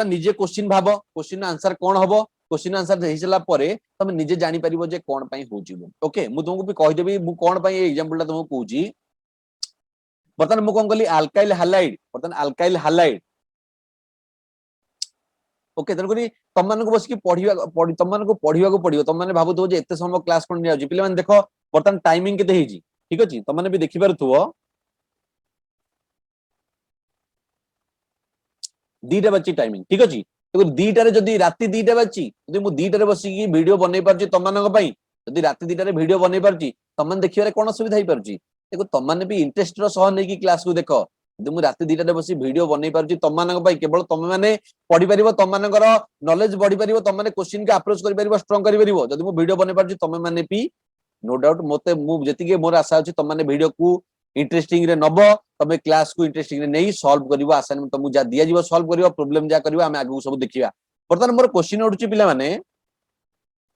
Speaker 1: निजे क्वेश्चन भाबो क्वेश्चन आंसर कोन हबो क्वेश्चन आंसर देहि चला परे तमे निजे जानि परिबो जे कोन पई होउची ओके मु तुमको भी कहि देबी मु कोन पई एग्जांपल तुमको कहूची बर्तमान मु कोन कली अल्काइल हालाइड बर्तमान अल्काइल हालाइड ओके तनकरी तम मानको बस की तम मानको पढिवा को पडियो तम माने भाबुतो जे एते समय क्लास कोन निया पिले माने देखो बर्तमान टाइमिंग केते हेजी ठीक अछि तम माने भी देखि पारुथुवो दीटा बच्ची टाइमिंग ठीक अछि देखो दीटा रे जदी राती दीटा बच्ची जदी मु दीटा रे बसी की वीडियो बनै परची तम मानको पई जदी राती दीटा रे वीडियो बनै परची तम माने देखियो रे कोन सुविधा हे परची देखो तम माने भी इंटरेस्ट रो सह नै की क्लास को देखो जदी मु राती दीटा रे बसी वीडियो बनै परची तम मानको पई केवल तम माने पढि परिबो तम मानकर नॉलेज बढ़ी परिबो तम माने क्वेश्चन के अप्रोच करि परिबो स्ट्रांग करि परिबो जदी मु वीडियो बनै परची तम माने भी नो डाउट मोते मु जति के मोर आशा अछि तम माने वीडियो को इंटरेस्टिंग रे नबो तमे क्लास को इंटरेस्टिंग रे नै सॉल्व करिवो असाइनमेंट तमु जा दिया जीवो सॉल्व करिवो प्रॉब्लम जा करिवो हम आगु सब देखिबा बर्तमान मोर क्वेश्चन उठुची पिला माने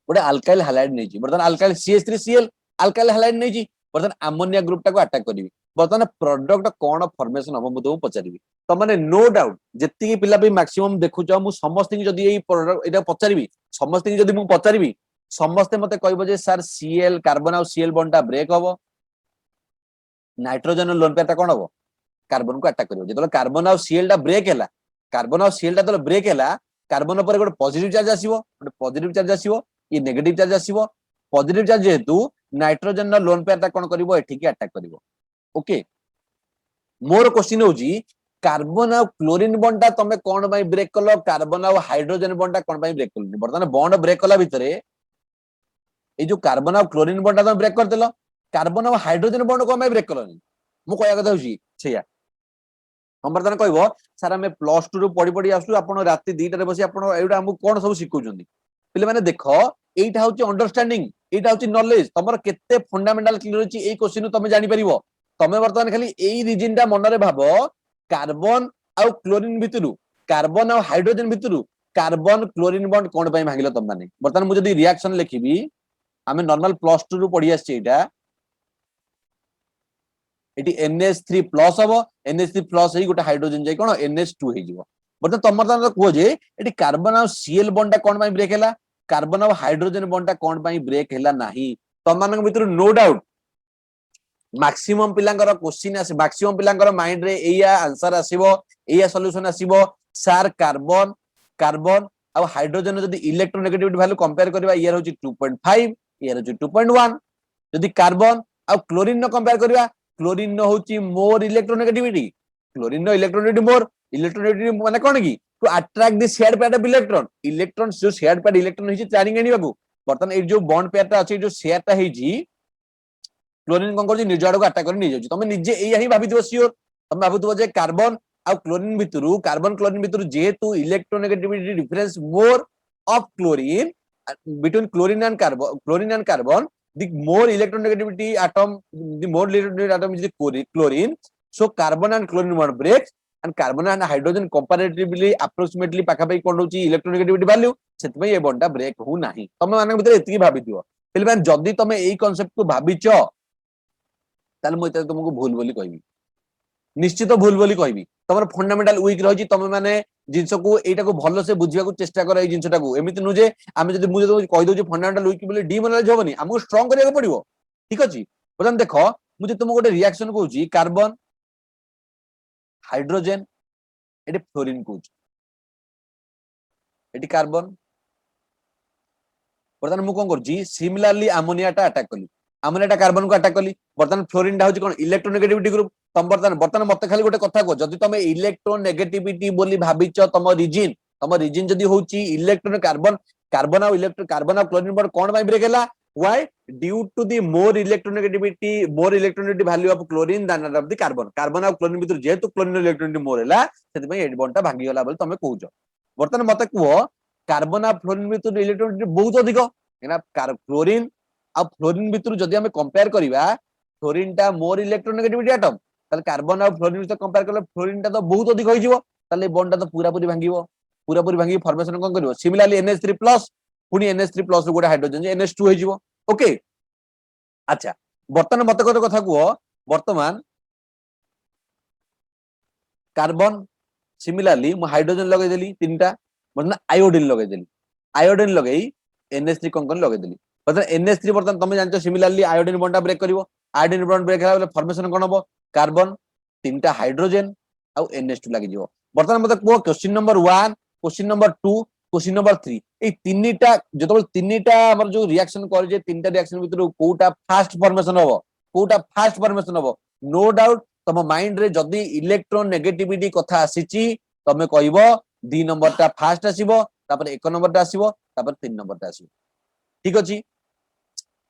Speaker 1: गोटे अल्काइल हैलाइड नहीं बर्तमान अल्काइल CH3Cl अल्काइल हैलाइड नहीं बर्तमान अमोनिया ग्रुप टाको अटैक करी बर्तमान प्रोडक्ट कौन फॉर्मेशन हम मुझे पचारि तो माने नो डाउट जेतिकी पिला भी मैक्सिमम देखुछ मु समस्त जदी एई प्रोडक्ट एटा पचारिबी समस्त जदी मु पचारिबी समस्त मते कहबो जे सर Cl कार्बन और Cl बॉन्डटा ब्रेक हबो नाइट्रोजन लोन पेटा कोन हबो कार्बन को अटैक करिवो जेतले कार्बन और Cl टा ब्रेक हैला कार्बन और Cl टा तो ब्रेक हैला कार्बन पर गोटे पॉजिटिव चार्ज आसीबो गोटे पॉजिटिव चार्ज आसीबो ये नेगेटिव चार्ज आसीबो पॉजिटिव चार्ज जेहेतु नाइट्रोजन लोन पेयर ता कोन करिवो एठिके अटैक करिवो ओके मोर क्वेश्चन होजी कार्बन और क्लोरीन बॉन्ड ता तमे कोन बाई ब्रेक कलो कार्बन और हाइड्रोजन बॉन्ड ता कोन बाई ब्रेक कलो बर्तमान बॉन्ड ब्रेक कला भितरे ए जो कार्बन और क्लोरीन बॉन्ड ता तमे ब्रेक कर देलो कार्बन और हाइड्रोजन बॉन्ड को बाई ब्रेक कलोनी मु कहया कथा होजी छैया हम बर्तमान कहबो सर हमें +2 रु पढी पढी आसु आपण राती 2टा रे बसी आपण एडा हम कोन सब सिखौजंदी पिले माने देखो एटा होची अंडरस्टैंडिंग एटा होची नॉलेज तमर केते फंडामेंटल क्लियर होची ए क्वेश्चन तमे जानि परिबो तमे वर्तमान खाली एई रीजन टा मन रे भाबो कार्बन और क्लोरीन भितरु कार्बन और हाइड्रोजन भितरु कार्बन क्लोरीन बॉन्ड कोन पय भागिलो तम माने वर्तमान मु जदी रिएक्शन लिखिबी हमें नॉर्मल +2 रु पढी आछि एटा एटी NH3 प्लस हबो NH3 प्लस ही गोटे हाइड्रोजन जाई कोन NH2 हे जिवो बर्तमान तमर ता को जे एटी कार्बन और Cl बॉन्ड टा कोन पय ब्रेक हैला कार्बन और हाइड्रोजन बॉन्ड टा कोन पय ब्रेक हैला नाही तम मानक भितर नो डाउट मैक्सिमम पिलांकर क्वेश्चन आसे मैक्सिमम पिलांकर माइंड रे एया आंसर आसीबो एया सॉल्यूशन आसीबो सर कार्बन कार्बन और हाइड्रोजन जदी इलेक्ट्रोनेगेटिविटी वैल्यू कंपेयर करबा इयर होची 2.5 इयर होची 2.1 जदी कार्बन और क्लोरीन न कंपेयर करबा क्लोरीन न होची मोर इलेक्ट्रोनेगेटिविटी क्लोरीन नो इलेक्ट्रोनेगेटिविटी माने कोन की to attract the shared pair of electron जो शेयर्ड पेयर इलेक्ट्रॉन हिची चारिंग एनी बाबू बर्तन ए जो बॉन्ड पेयर ता अछि जो शेयर ता हिची क्लोरीन कोन करजी निज आडो अटैक कर नि जाउची तमे निजे एया ही भाबितबो सियोर तमे भाबुतबो जे कार्बन और क्लोरीन भितरु कार्बन क्लोरीन भितरु जेतु electronegativity difference more of chlorine between chlorine and carbon the more electronegativity atom the more electronegativity atom is the chlorine so carbon and chlorine bond breaks and carbon and hydrogen comparatively approximately पाखापाई कोन होची electronegativity value सेतमै a bond break हो नाही तमे मानक भितर एतिकी भाबि दियो फिर जदी तमे एई कांसेप्ट को भाबिचो ताल मु एते तुमको भूल बोली कहबी निश्चित भूल बोली कहबी तमर फंडामेंटल वीक रही तमे माने जिंस को एटा को भलो से बुझिया को चेष्टा कर ए जिंसटा को एमिति नु जे आमे जदी मु जदी कहि दउ जे फंडामेंटल वीक बोली डिमोरलाइज होबनी हमको स्ट्रांग करिया को पड़िबो ठीक अछि बदन देखो मु जे तुमको गोटे रिएक्शन कहूची कार्बन हाइड्रोजन एटी फ्लोरीन कहूची एटी कार्बन बर्तमान मु कोन करजी सिमिलरली अमोनिया टा अटैक कली अमोनिया टा कार्बन को अटैक कली बर्तमान फ्लोरीन टा होची कोन इलेक्ट्रोनेगेटिविटी ग्रुप तम बर्तमान मते खाली गोटे कथा को जदी तमे इलेक्ट्रोनेगेटिविटी बोली भाबिचो तम रीजन जदी होची इलेक्ट्रॉन कार्बन और क्लोरीन बॉन्ड कोन बाय ब्रेक हैला why due to the more electronegativity value of chlorine than of the carbon और क्लोरीन भितर जेतु क्लोरीन इलेक्ट्रोनेगेटिविटी मोर हैला सेति भाई एड बॉन्ड टा भांगी होला बोली तमे कहूचो बर्तमान मते को कार्बन और फ्लोरीन भितर इलेक्ट्रोनेगेटिविटी बहुत अधिक एना क्लोरीन और फ्लोरीन भितर जदी हम कंपेयर करिवा फ्लोरीन टा मोर इलेक्ट्रोनेगेटिविटी एटम ताले कार्बन और फ्लोरीन से कंपेयर करले फ्लोरीन टा तो बहुत अधिक होई जिवो ताले बॉन्ड टा तो पूरा पूरी भांगी फॉर्मेशन कोन करिवो सिमिलरली NH3+ पुनी NH3+ रो गोटे हाइड्रोजन NH2 होई जिवो ओके अच्छा वर्तमान मते कथा को वर्तमान कार्बन सिमिलरली मु हाइड्रोजन लगे देली तीनटा मतलब आयोडीन लगेई NH3 कोन लगे देली मतलब NH3 वर्तमान तमे जानचो सिमिलरली आयोडीन बॉन्ड ब्रेक करिवो आयोडीन बॉन्ड ब्रेक होला फॉर्मेशन कोन हबो कार्बन तीनटा हाइड्रोजन और NH2 लागि जिवो वर्तमान मते को question number 1 question number 2 question number 3 ए तीनटा जतबल तीनटा हमर जो रिएक्शन कर जे तीनटा रिएक्शन भीतर कोटा फास्ट फॉर्मेशन हबो नो डाउट तम माइंड रे जदी इलेक्ट्रॉन नेगेटिविटी कथा आसीची तमे कहइबो 2 नंबर टा फास्ट आसीबो तापर 1 नंबर टा आसीबो तापर 3 नंबर टा आसीबो ठीक अछि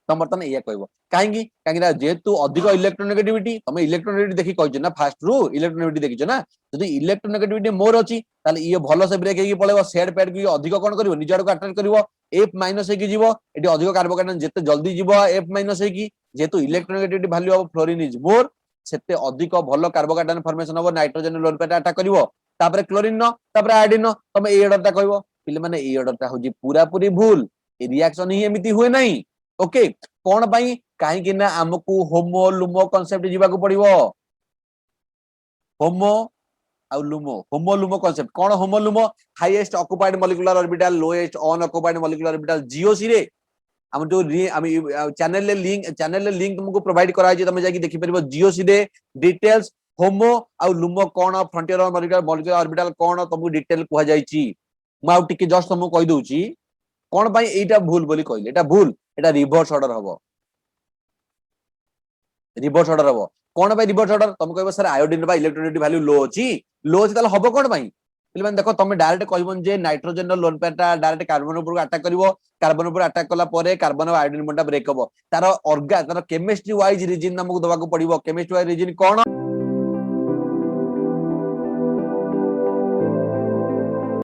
Speaker 1: तम बर्तन एया कहइबो काहेकि जेतु अधिक इलेक्ट्रोनेगेटिविटी तमे इलेक्ट्रोनेगेटिविटी देखि कहजो ना फास्ट रु इलेक्ट्रोनेगेटिविटी देखिजो ना जदी इलेक्ट्रोनेगेटिविटी मोर अछि ताले ये भलो से ब्रेक हेकी पळेबो शेड पैड की अधिक कोन करिवो निजड को अटैक करिवो F- हेकी जीवो एटी अधिक कार्बोकेटन जेते जल्दी जीवो F- हेकी जेतु electronegativity value of fluorine is more सेते अधिक भलो कार्बोकेटन फॉर्मेशन हो नाइट्रोजन लोन पेटा अटैक करिवो तापर क्लोरीन न तापर आयोडीन न तमे एडटा कहइबो पिले माने ए ऑर्डरटा होजी पूरा पूरी भूल रिएक्शन ही एमिति हुए नहीं ओके कोन पई काहे कि ना हमकू होमो लुमो कांसेप्ट जीवा को पड़िबो होमो आउ लुमो होमो लुमो कांसेप्ट कोन HOMO LUMO highest occupied molecular orbital lowest unoccupied molecular orbital GOC रे हम जो चैनल ले लिंक तुमको प्रोवाइड करा जे तमे जाकी देखि परबो जीओसी रे डिटेल्स होमो आउ लुमो कोन फ्रंटियर मॉलिक्यूलर ऑर्बिटल कोन तुमको डिटेल कुहा जाईची म आउ टिके जस्ट तुमको कहि दउची कोन पई एटा भूल बोली कहले एटा भूल एटा रिवर्स ऑर्डर हबो रिवर्स ऑर्डर हबो कोन पई रिवर्स ऑर्डर तुम कहबो सर आयोडीन बा इलेक्ट्रोनेगेटिव वैल्यू लो अछि ताले हबो कोन पई पिले माने देखो तुम डायरेक्ट कहबन जे नाइट्रोजन रो लोन पेटा डायरेक्ट कार्बन ऊपर अटैक करिवो कार्बन ऊपर अटैक कला परे कार्बन और आयोडीन बॉन्ड ब्रेक हबो तार केमिस्ट्री वाइज रीजन हमको दवा को पड़िबो केमिस्ट्री वाइज रीजन कोन